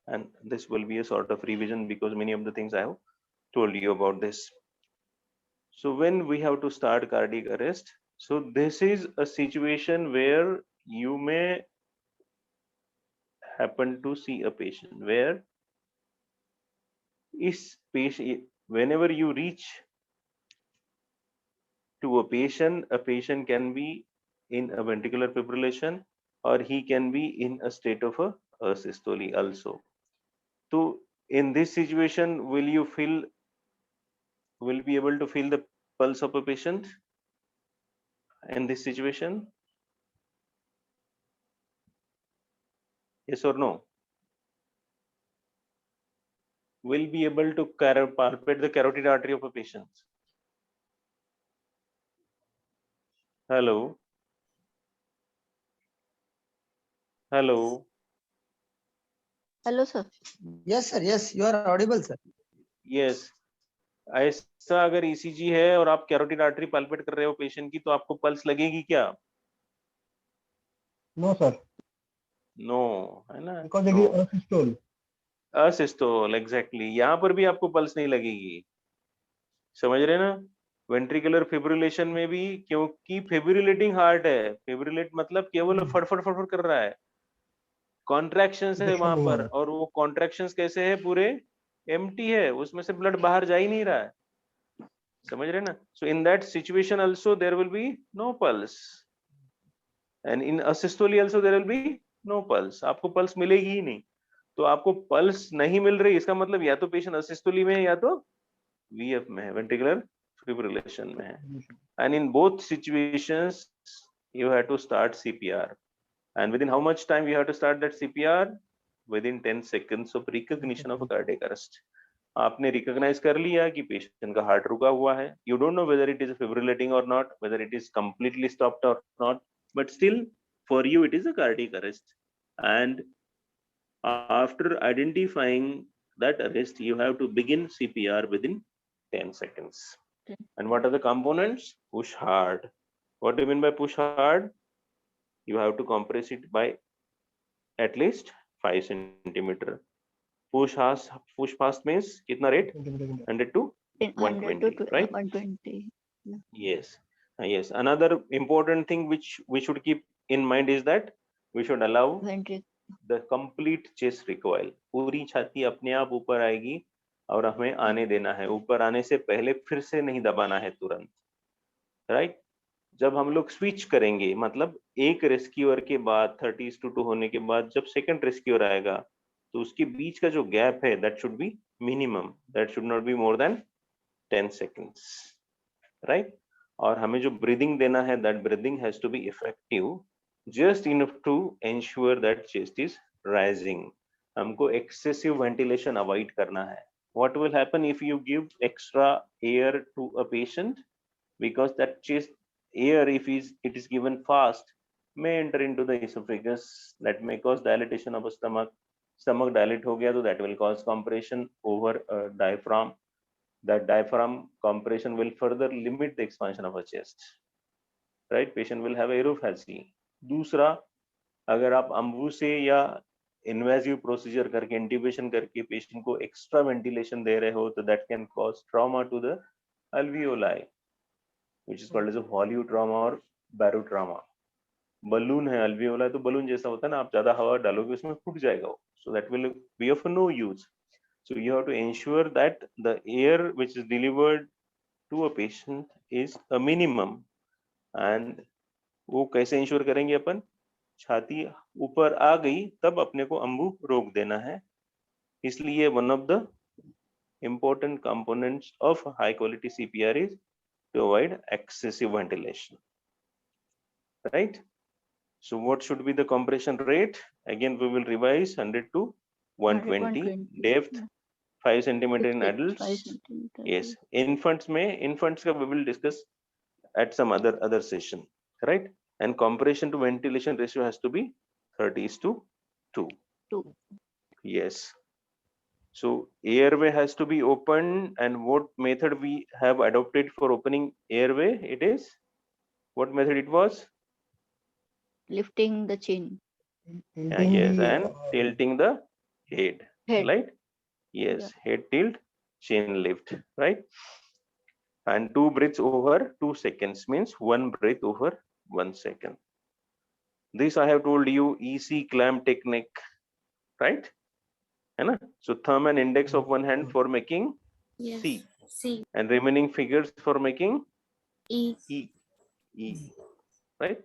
and this will be a sort of revision because many of the things I have told you about this. So when we have to start cardiac arrest, so this is a situation where you may happen to see a patient where is patient, whenever you reach to a patient can be in a ventricular fibrillation, or he can be in a state of a systole also. So in this situation, will be able to feel the pulse of a patient in this situation? Yes or no? Will be able to palpate the carotid artery of a patient? Hello? Hello? Hello, sir. Yes, sir. Yes, you are audible, sir. Yes. ऐसा अगर ECG है और आप carotid artery palpate कर रहे हो patient की, तो आपको पल्स लगेगी क्या? No, sir. नो, है ना? Because it is asystole. Asystole, exactly. यहाँ पर भी आपको पल्स नहीं लगेगी. समझ रहे ना? वेंट्रिकुलर फिब्रिलेशन में भी, क्योंकि फिब्रिलेटिंग हार्ट है. फिब्रिलेट मतलब केवल फटफट फटफट कर रहा है, कॉन्ट्रैक्शंस है वहां पर, और वो कॉन्ट्रैक्शंस कैसे है? पूरे एम्प्टी है, उसमें से ब्लड बाहर जा ही नहीं रहा है. समझ रहे ना? So in that situation also there will be no pulse, and in asystole also there will be no pulse. आपको पल्स मिलेगी ही नहीं. तो आपको पल्स नहीं मिल रही, इसका मतलब या तो पेशेंट असिस्टोली में है या तो VF में है, वेंट्रिकुलर फिब्रिलेशन में है. And in both situations, you have to start CPR. And within how much time you have to start that CPR? Within 10 seconds of recognition of a cardiac arrest. आपने recognize कर लिया कि patient का heart रुका हुआ है. You don't know whether it is fibrillating or not, whether it is completely stopped or not, but still for you it is a cardiac arrest. And after identifying that arrest, you have to begin CPR within 10 seconds. Okay. And what are the components? Push hard. What do you mean by push hard? You have to compress it by at least 5 centimeter. Push fast means kitna rate? 100 to 120, right? 120. Yes. Yes. Another important thing which we should keep in mind is that we should allow the complete chest recoil. पूरी छाती अपने आप ऊपर आएगी और हमें आने देना है. ऊपर आने से पहले फिर से नहीं दबाना है तुरंत, राइट? जब हम लोग स्विच करेंगे, मतलब एक रेस्क्यूअर के बाद 30:2 होने के बाद जब सेकंड रेस्क्यूअर आएगा तो उसके बीच का जो गैप है that should be minimum, that should not be more than 10 seconds, right? और हमें जो ब्रीदिंग देना है that breathing has to be effective, just enough to ensure that chest is rising. हमको excessive ventilation avoid करना है. What will happen if you give extra air to a patient? Because that chest air, if it is given fast, may enter into the esophagus. That may cause dilatation of a stomach. Stomach dilate हो गया तो that will cause compression over diaphragm. That diaphragm compression will further limit the expansion of a chest. Right? Patient will have aerophagy. दूसरा, अगर आप Ambu से या invasive procedure करके intubation करके पेशेंट को एक्स्ट्रा वेंटिलेशन दे रहे हो तो that can cause trauma to the alveoli, which is called as a volutrauma or barotrauma. Balloon है alveoli, तो बलून जैसा होता है ना, आप ज्यादा हवा डालोगे उसमें फूट जाएगा वो. So that will be of no use. So you have to ensure that the air which is delivered to a patient is a minimum. And वो कैसे इंश्योर करेंगे अपन? छाती ऊपर आ गई तब अपने को अम्बू रोक देना है. इसलिए one of the important components of high quality CPR is to avoid excessive ventilation, right? So what should be the compression rate? Again we will revise 100 to 120. Depth 5 centimeter in adults. Yes, infants का we will discuss at some other session, right? And compression to ventilation ratio has to be 30:2. Yes. So airway has to be open, and what method we have adopted for opening airway? It is, what method it was? Lifting the chin. Yes, and tilting the head. Right? Yes, Yeah. head tilt, chin lift, right? And 2 breaths over 2 seconds means 1 breath over 1 second. This I have told you, EC clamp technique, right? So thumb and index of one hand for making Yes. C, C. and remaining fingers for making E. E, right?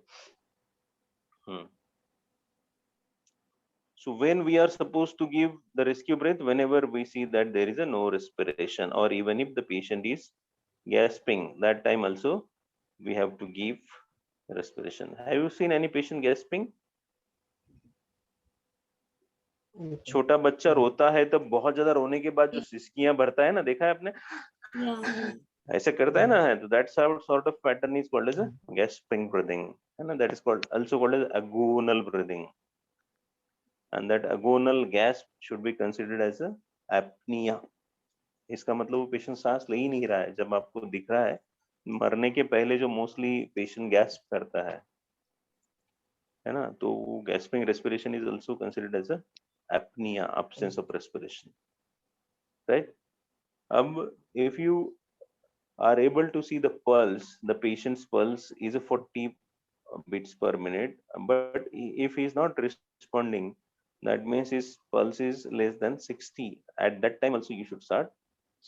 So when we are supposed to give the rescue breath? Whenever we see that there is a no respiration, or even if the patient is gasping, that time also we have to give respiration. Have you seen any patient gasping? छोटा बच्चा रोता है तब बहुत ज्यादा रोने के बाद जो सिसकियां भरता है ना, देखा है आपने? ऐसे करता है ना, है तो that's how sort of pattern is called as a gasping breathing, है ना? That is called also called as agonal breathing, and that agonal gasp should be considered as a apnea. इसका मतलब वो पेशेंट सांस ले ही नहीं रहा है. जब आपको दिख रहा है मरने के पहले जो मोस्टली पेशेंट गैस्प करता है ना, तो gasping respiration is also considered as a apnea, absence of respiration, right? If you are able to see the pulse, the patient's pulse is a 40 beats per minute, but if he is not responding, that means his pulse is less than 60. At that time also you should start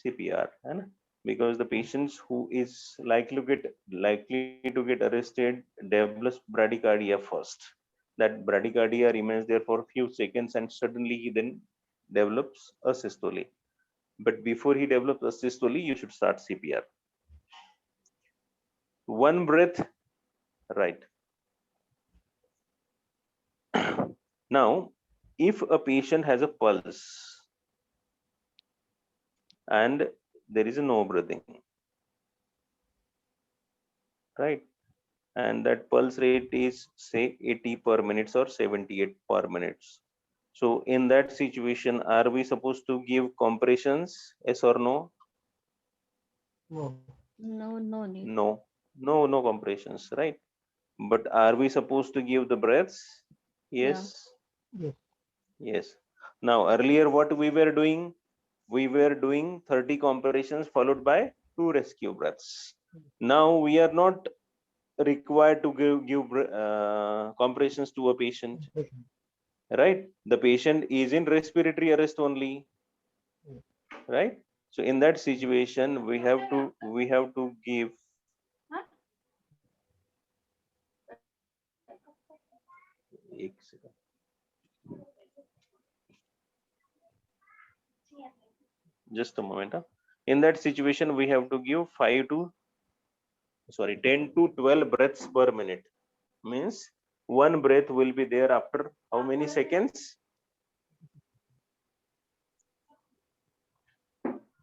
CPR, right? Because the patients who is likely to get arrested develops bradycardia first. That bradycardia remains there for a few seconds and suddenly he then develops a systole. But before he develops a systole, you should start CPR. 1 breath, right? Now, if a patient has a pulse and there is no breathing, right? And that pulse rate is say 80 per minute or 78 per minutes. So in that situation, are we supposed to give compressions? Yes or no? No. No, no need. No, no compressions, right? But are we supposed to give the breaths? Yes. Yes. Yes. Now earlier what we were doing? We were doing 30 compressions followed by 2 rescue breaths. Now we are not required to give compressions to a patient, right? The patient is in respiratory arrest only, right? So in that situation, we have to give just a moment. In that situation, we have to give 10 to 12 breaths per minute. Means one breath will be there after how many seconds?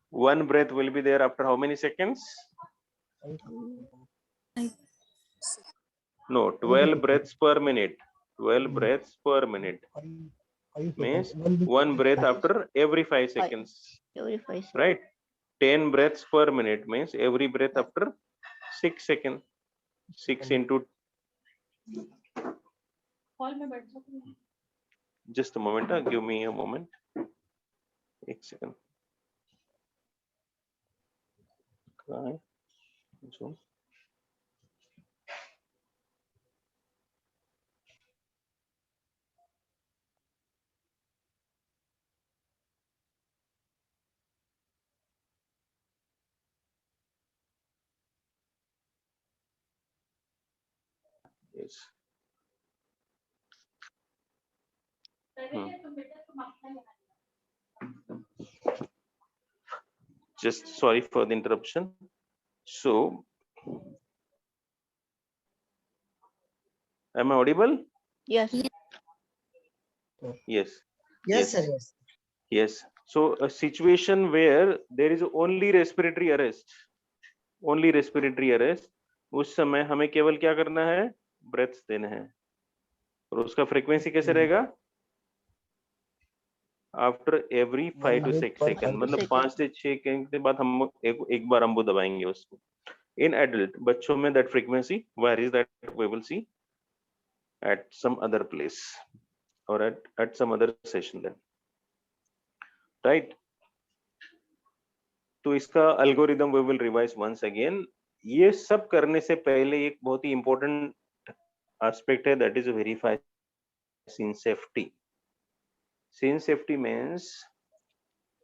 One breath will be there after how many seconds? No, 12 breaths per minute. 12 breaths per minute. Means one breath after every 5 seconds. Every 5 seconds. Right? 10 breaths per minute means every breath after 6 seconds. 6 into. Just a moment. Give me a moment. 1 second. Okay. So. Yes. Just sorry for the interruption. So, am I audible? Yes. Yes. Yes, sir. Yes. Yes. So a situation where there is only respiratory arrest, उस समय हमें केवल क्या करना है? Breaths देना है. और उसका फ्रीक्वेंसी कैसे रहेगा? आफ्टर एवरी 5 to 6 सेकंड, मतलब 5 से 6 सेकंड के बाद हम एक बार हम वो दबाएंगे उसको. In adult, बच्चों में that frequency varies, that we will see at some other place or at some other session then, right? तो इसका algorithm we will revise once again. ये सब करने से पहले एक बहुत ही important aspect है, that is verify scene safety. Scene safety means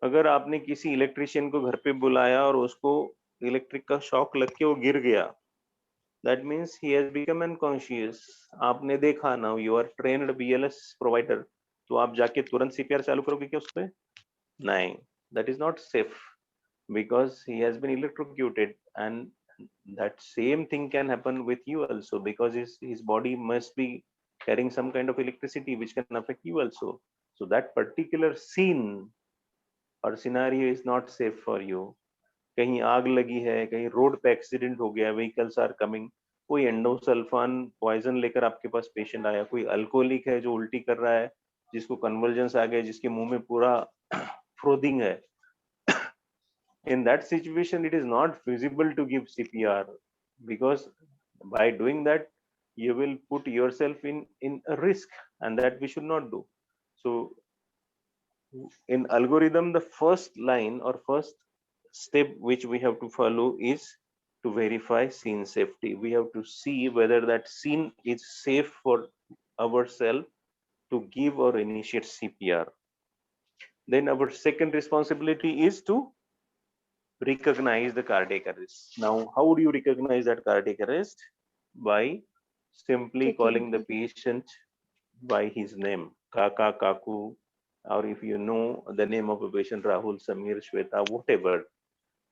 अगर आपने किसी इलेक्ट्रिशियन को घर पे बुलाया और उसको इलेक्ट्रिक का शॉक लग के वो गिर गया, that means he has become unconscious. आपने देखा ना, you are trained BLS provider, तो आप जाके तुरंत CPR चालू करोगे क्या उस पे? नहीं, that is not safe because he has been electrocuted, and that same thing can happen with you also because his body must be carrying some kind of electricity which can affect you also. So that particular scene or scenario is not safe for you. कहीं आग लगी है, कहीं road पे accident हो गया, vehicles are coming, कोई endosulfan poison लेकर आपके पास पेशेंट आया, कोई अल्कोहलिक है जो उल्टी कर रहा है, जिसको कन्वर्जेंस आ गया, जिसके मुंह में पूरा फ्रोदिंग है. In that situation, it is not feasible to give CPR because by doing that, you will put yourself in a risk, and that we should not do. So in algorithm, the first line or first step which we have to follow is to verify scene safety. We have to see whether that scene is safe for ourselves to give or initiate CPR. Then our second responsibility is to recognize the cardiac arrest. Now, how do you recognize that cardiac arrest? By simply calling the patient by his name, Kaka, Kaku, or if you know the name of a patient, Rahul, Samir, Shweta, whatever,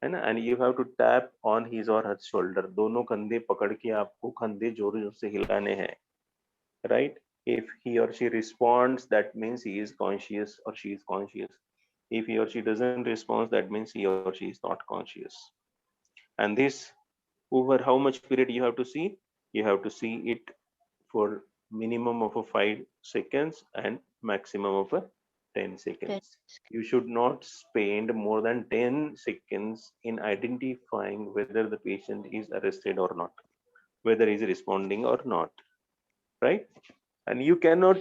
and you have to tap on his or her shoulder. दोनों कंधे पकड़ के आपको कंधे जोर जोर से हिलाने हैं, right? If he or she responds, that means he is conscious or she is conscious. If he or she doesn't respond, that means he or she is not conscious. And this, over how much period you have to see? You have to see it for minimum of a 5 seconds and maximum of a 10 seconds. You should not spend more than 10 seconds in identifying whether the patient is arrested or not, whether he is responding or not, right? And you cannot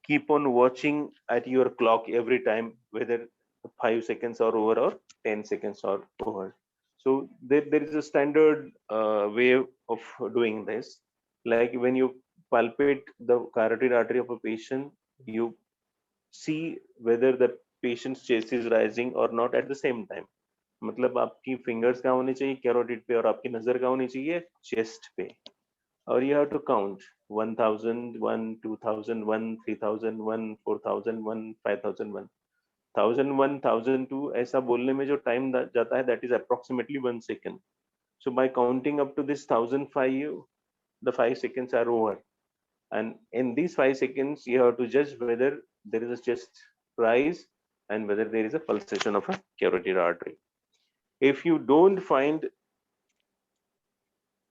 keep on watching at your clock every time whether 5 seconds are over or 10 seconds are over. So there is a standard way of doing this. Like when you palpate the carotid artery of a patient, you see whether the patient's chest is rising or not at the same time. मतलब आपकी fingers कहाँ होनी चाहिए carotid पे और आपकी नजर कहाँ होनी चाहिए चेस्ट पे. Or you have to count 1000, 1, 2000, 1, 3000, 1, 4000, 1, 5001. 1001, 1002 ऐसा बोलने में जो टाइम जाता है that is approximately 1 second. So by counting up to this 1005, the 5 seconds are over. And in these 5 seconds, you have to judge whether there is a chest rise and whether there is a pulsation of a carotid artery. If you don't find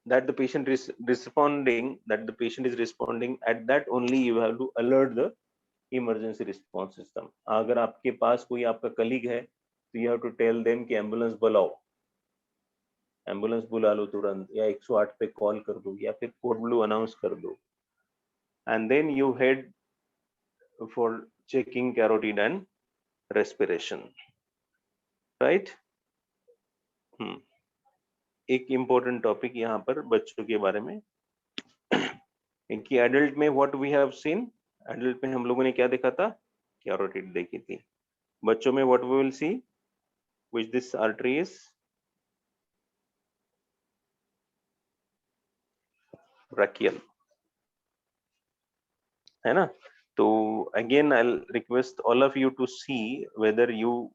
that the patient is responding, at that only you have to alert the emergency response system. अगर आपके पास कोई आपका colleague है, तो you have to tell them कि ambulance बुलाओ, ambulance बुला लो तुरंत, या 108 पे call कर दो, या फिर code blue announce कर दो, and then you head for checking carotid and respiration, right? एक important topic यहाँ पर बच्चों के बारे में कि adult में what we have seen, adult में हम लोगों ने क्या देखा था, carotid देखी थी. बच्चों में what we will see, which this artery is brachial, है ना? तो again I'll request all of you to see whether you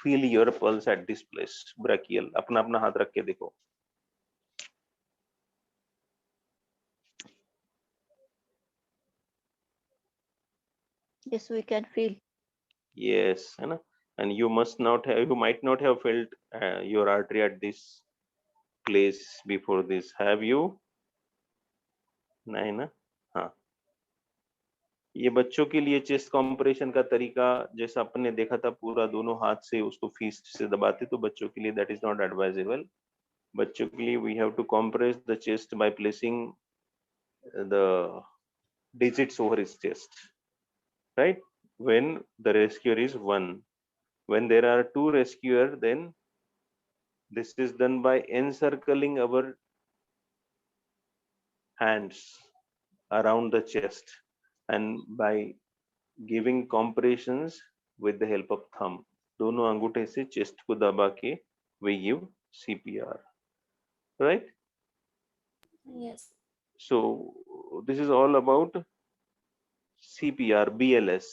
feel your pulse at this place, brachial. अपना अपना हाथ रख के देखो. Yes, we can feel. Yes, है ना? And you might not have felt your artery at this place before this. Have you? नहीं ना? हाँ. ये बच्चों के लिए चेस्ट कॉम्प्रेशन का तरीका जैसा अपन ने देखा था, पूरा दोनों हाथ से उसको फिस्ट से दबाते, तो बच्चों के लिए दैट इज नॉट एडवाइजेबल. बच्चों के लिए we have to compress the chest by placing the digits over his chest, right? When the rescuer is one. When there are two rescuer, then this is done by encircling our hands around the chest and by giving compressions with the help of thumb. दोनों अंगूठे से chest को दबा के we give CPR, right? Yes. So this is all about CPR, BLS,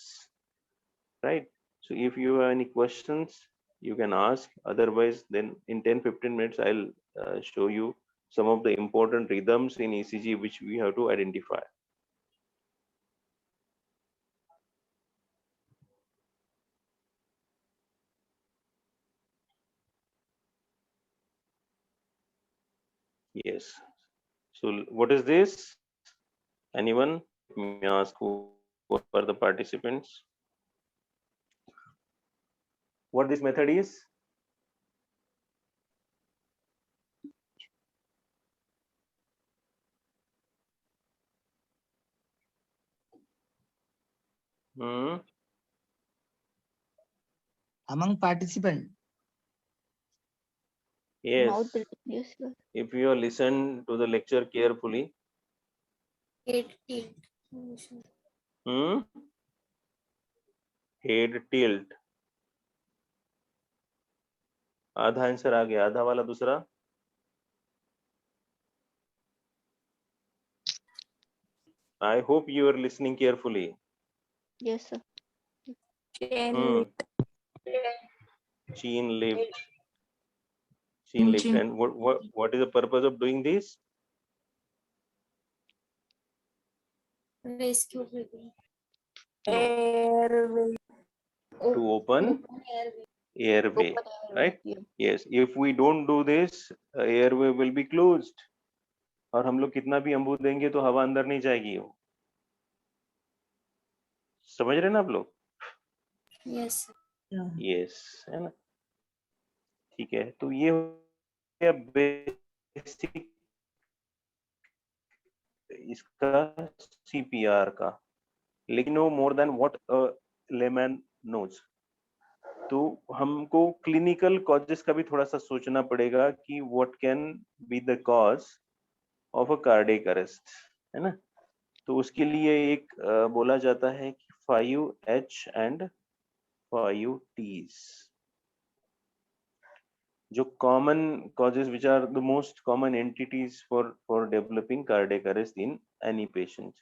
right? So if you have any questions, you can ask. Otherwise, then in 10-15 minutes, I'll show you some of the important rhythms in ECG which we have to identify. Yes. So what is this? Anyone? Let me ask who are the participants. What this method is? Among participant. Yes. Mouth breathing, yes, sir. If you listen to the lecture carefully. Head tilt. आधा answer आ गया, आधा वाला दूसरा. I hope you are listening carefully. Yes, sir. Chin lift. And what is the purpose of doing this? Rescue breathing. Airway. To open airway. airway, Open airway, right? yeah. Yes, if we don't do this, airway will be closed. और हम लोग कितना भी अम्बू देंगे तो हवा अंदर नहीं जाएगी वो। समझ रहे हैं ना आप लोग? Yes. यस, है ना? ठीक है, तो ये बेसिक इसका सीपीआर का, लेकिन वो more than what layman knows. तो हमको क्लिनिकल कॉजेस का भी थोड़ा सा सोचना पड़ेगा कि what can be the cause of a cardiac arrest, है ना? तो उसके लिए एक बोला जाता है कि 5H and 5Ts, जो common causes which are the most common entities for developing cardiac arrest in any patient.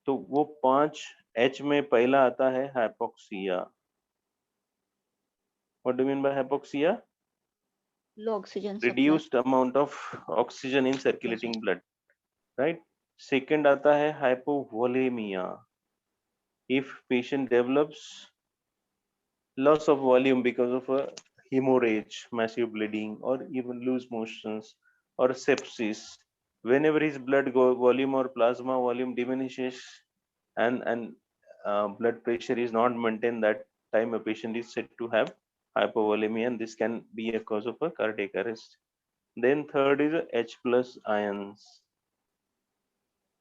तो वो 5H में पहला आता है hypoxia. What do you mean by hypoxia? Low oxygen supply. Reduced amount of oxygen in circulating blood, right? Second आता है hypovolemia. If patient develops loss of volume because of a hemorrhage, massive bleeding, or even loose motions or sepsis, whenever his blood volume or plasma volume diminishes and blood pressure is not maintained, that time a patient is said to have hypovolemia, and this can be a cause of a cardiac arrest. Then third is H plus ions.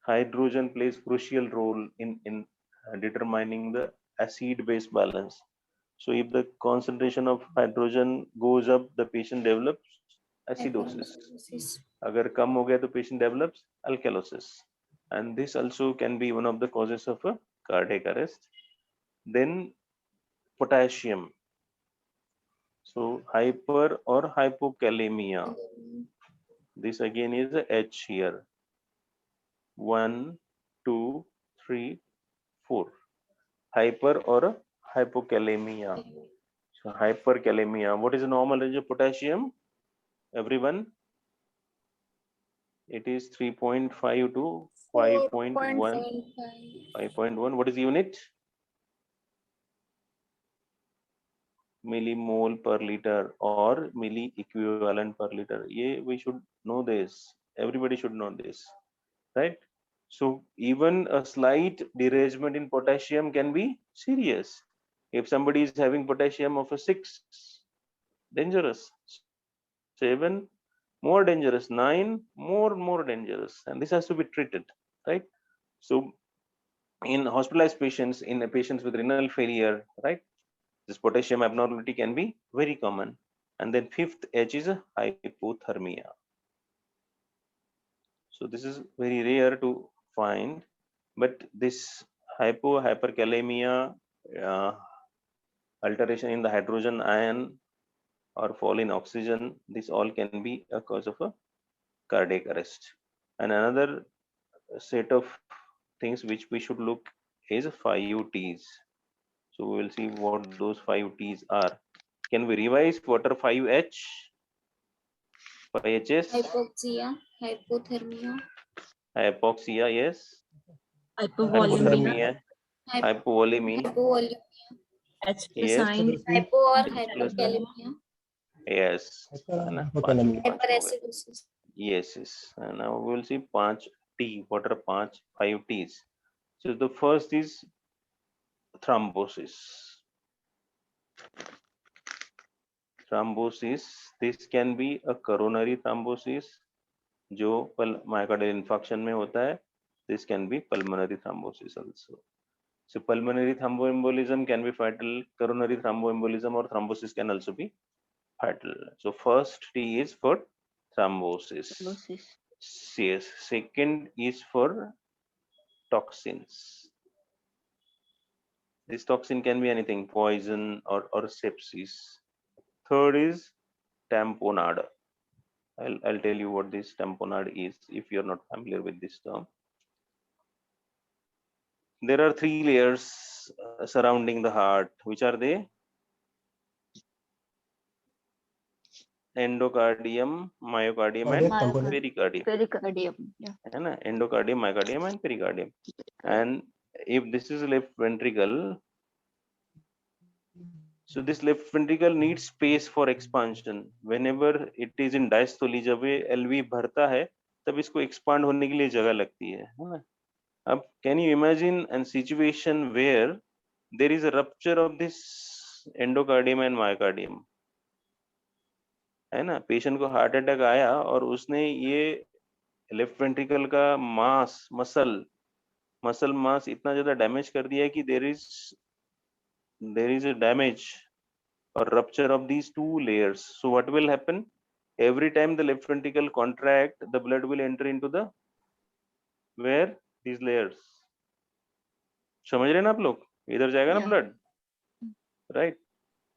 Hydrogen plays crucial role in determining the acid base balance. So if the concentration of hydrogen goes up, the patient develops acidosis. Agar kam ho gaya, the patient develops alkalosis, and this also can be one of the causes of a cardiac arrest. Then potassium. So hyper or hypokalemia. This again is a H here. 1, 2, 3, 4. Hyper or hypokalemia. So hyperkalemia. What is the normal range of potassium? Everyone? It is 3.5 to 5.1. 5.1. What is the unit? Millimole per liter or milli equivalent per liter. Yeah, we should know this. Everybody should know this, right? So even a slight derangement in potassium can be serious. If somebody is having potassium of a 6, dangerous. 7, more dangerous. 9, more dangerous. And this has to be treated, right? So in hospitalized patients, in patients with renal failure, right, this potassium abnormality can be very common. And then fifth H is a hypothermia. So this is very rare to find, but this hyperkalemia, alteration in the hydrogen ion or fall in oxygen, this all can be a cause of a cardiac arrest. And another set of things which we should look is 5Ts. So we will see what those 5Ts are. Can we revise what are 5H? 5Hs? Hypoxia, hypothermia. Hypoxia, yes. Hypovolemia. Hypovolemia. Hypovolemia. H plus Yes. ions. Hypo or H plus hypokalemia. Yes. Hyperacidosis. Yes, yes. And now we will see 5T. What are 5Ts? So the first is thrombosis. Thrombosis. This can be a coronary thrombosis, जो myocardial infarction में होता है. This can be pulmonary thrombosis also. So pulmonary thromboembolism can be fatal. Coronary thromboembolism or thrombosis can also be fatal. So first T is for thrombosis. Yes. Second is for toxins. This toxin can be anything, poison or sepsis. Third is tamponade. I'll tell you what this tamponade is if you're not familiar with this term. There are 3 layers surrounding the heart. Which are they? endocardium, myocardium and Cardiac component. pericardium. Pericardium. Yeah. है ना, endocardium, myocardium and pericardium. And if this is left ventricle, so this left ventricle needs space for expansion. Whenever it is in diastole, जब ये LV भरता है तब इसको expand होने के लिए जगह लगती है ना. अब can you imagine a situation where there is a rupture of this endocardium and myocardium, है ना. पेशेंट को हार्ट अटैक आया और उसने ये लेफ्ट वेंट्रिकल का मसल मास इतना ज्यादा डैमेज कर दिया है कि there is a damage or rupture of these two layers. So what will happen? Every time the left ventricle contract, the blood will enter into the where these layers. समझ रहे हैं ना आप लोग? इधर जाएगा ना Yeah. blood, right?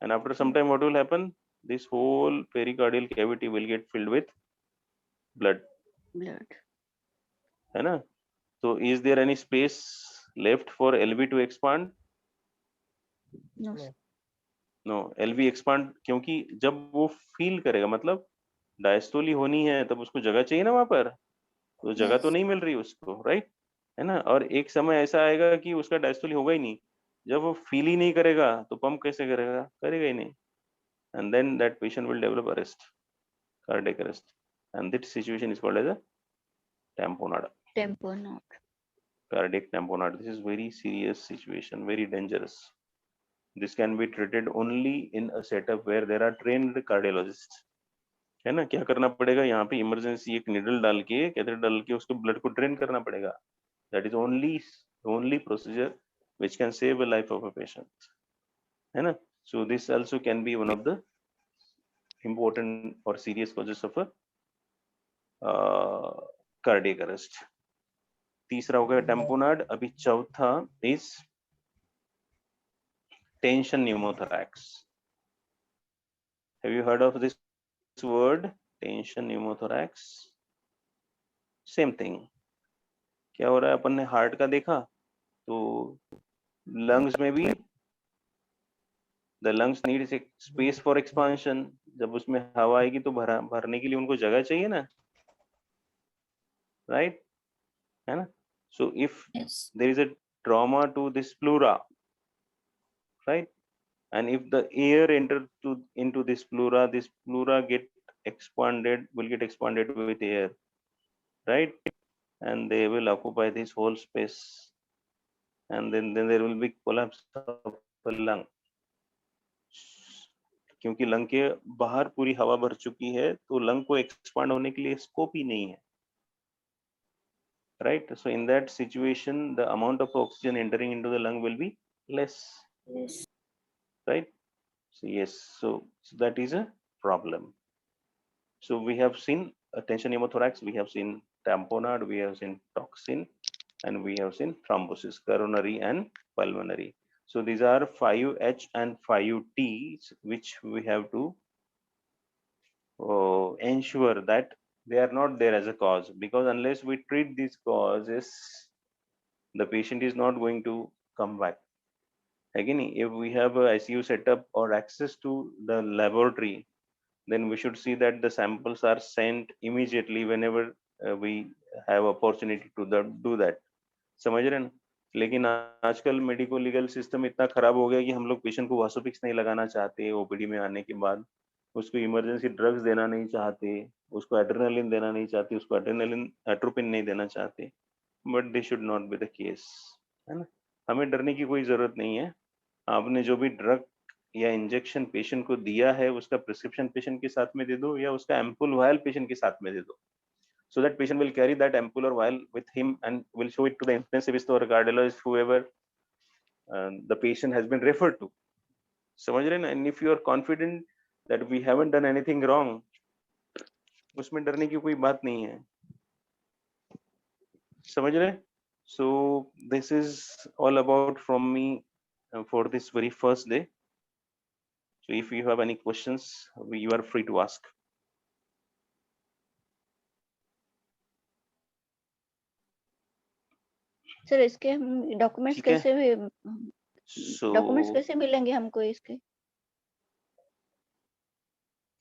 And after some time, what will happen? This whole pericardial cavity will get filled with blood. Blood. है ना? So is there any space left for LV to expand? No. No. No. LV expand क्योंकि जब वो feel करेगा, मतलब डायस्टोली होनी है तब उसको जगह चाहिए ना वहां पर, तो जगह तो Yes. नहीं मिल रही उसको, राइट, है ना. और एक समय ऐसा आएगा कि उसका डायस्टोली होगा ही नहीं. जब वो फील ही नहीं करेगा तो पंप कैसे करेगा? करेगा ही नहीं. And then that patient will develop arrest, cardiac arrest, and this situation is called as a tamponade, Tamponade. cardiac tamponade. This is very serious situation, very dangerous. This can be treated only in a setup where there are trained cardiologists. है ना. क्या करना पड़ेगा यहाँ पे? Emergency एक needle डाल के, कैथेटर डाल के उसको ब्लड को ड्रेन करना पड़ेगा. That is only procedure which can save a life of a patient. है ना. So this also can be one of the important or serious causes of a cardiac arrest. तीसरा हो गया tamponade. अभी चौथा is tension pneumothorax. Have you heard of this word? Tension pneumothorax. Same thing. क्या हो रहा है? अपन ने हार्ट का देखा तो लंग्स में भी the lungs need space for expansion. जब उसमें हवा आएगी तो भरने के लिए उनको जगह चाहिए ना, right? है ना. So if Yes. there is a trauma to this pleura, right, and if the air enters into this pleura will get expanded with air, right, and they will occupy this whole space, and then there will be collapse of the lung. क्योंकि lung के बाहर पूरी हवा भर चुकी है तो lung को एक्सपांड होने के लिए स्कोप ही नहीं है, right? So in that situation the amount of oxygen entering into the lung will be less, Yes. right? So yes, so that is a problem. So we have seen tension pneumothorax, we have seen tamponade, we have seen toxin, and we have seen thrombosis, coronary and pulmonary. So these are 5H and 5T which we have to ensure that they are not there as a cause, because unless we treat these causes the patient is not going to come back. Again, if we have a ICU setup or access to the laboratory, then we should see that the samples are sent immediately whenever we have opportunity to do that. समझ रहे हैं. लेकिन आजकल medico legal system इतना खराब हो गया कि हम लोग पेशेंट को वासोपिक्स नहीं लगाना चाहते, ओपीडी में आने के बाद उसको इमरजेंसी ड्रग्स देना नहीं चाहते, उसको एड्रेनालिन देना नहीं चाहते, उसको एट्रोपिन नहीं देना चाहते. But they should not be the case, है ना. हमें डरने की कोई जरूरत नहीं है. आपने जो भी ड्रग या इंजेक्शन पेशेंट को दिया है उसका प्रिस्क्रिप्शन पेशेंट के साथ में दे दो, या उसका एम्पुल वायल पेशेंट के साथ में दे दो. So that patient will carry that ampoule or vial with him and will show it to the intensivist or cardiologist, whoever the patient has been referred to. समझ रहे ना. And if you are confident that we haven't done anything wrong, उसमें डरने की कोई बात नहीं है. समझ रहे. So this is all about from me for this very first day. So if you have any questions, you are free to ask. Sir इसके हम डॉक्यूमेंट्स ठीक है. कैसे So डॉक्यूमेंट्स कैसे मिलेंगे हमको इसके?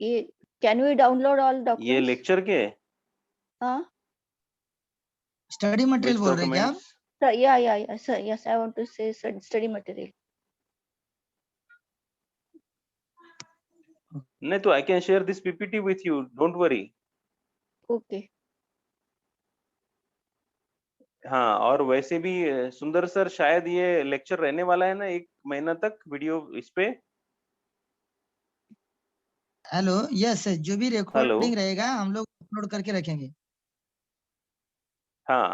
ये Can we download all ये documents? लेक्चर के हाँ? स्टडी मटेरियल which बोल रहे हैं क्या आप? documents? Sir, yeah, sir. Yes, I want to say study material. नहीं तो I can share this PPT with you. Don't worry. Okay. हाँ, और वैसे भी सुंदर सर शायद ये लेक्चर रहने वाला है ना 1 महीना तक वीडियो इस पे। हेलो, यस, जो भी हेलो। रिकॉर्डिंग रहेगा हम लोग अपलोड करके रखेंगे। हाँ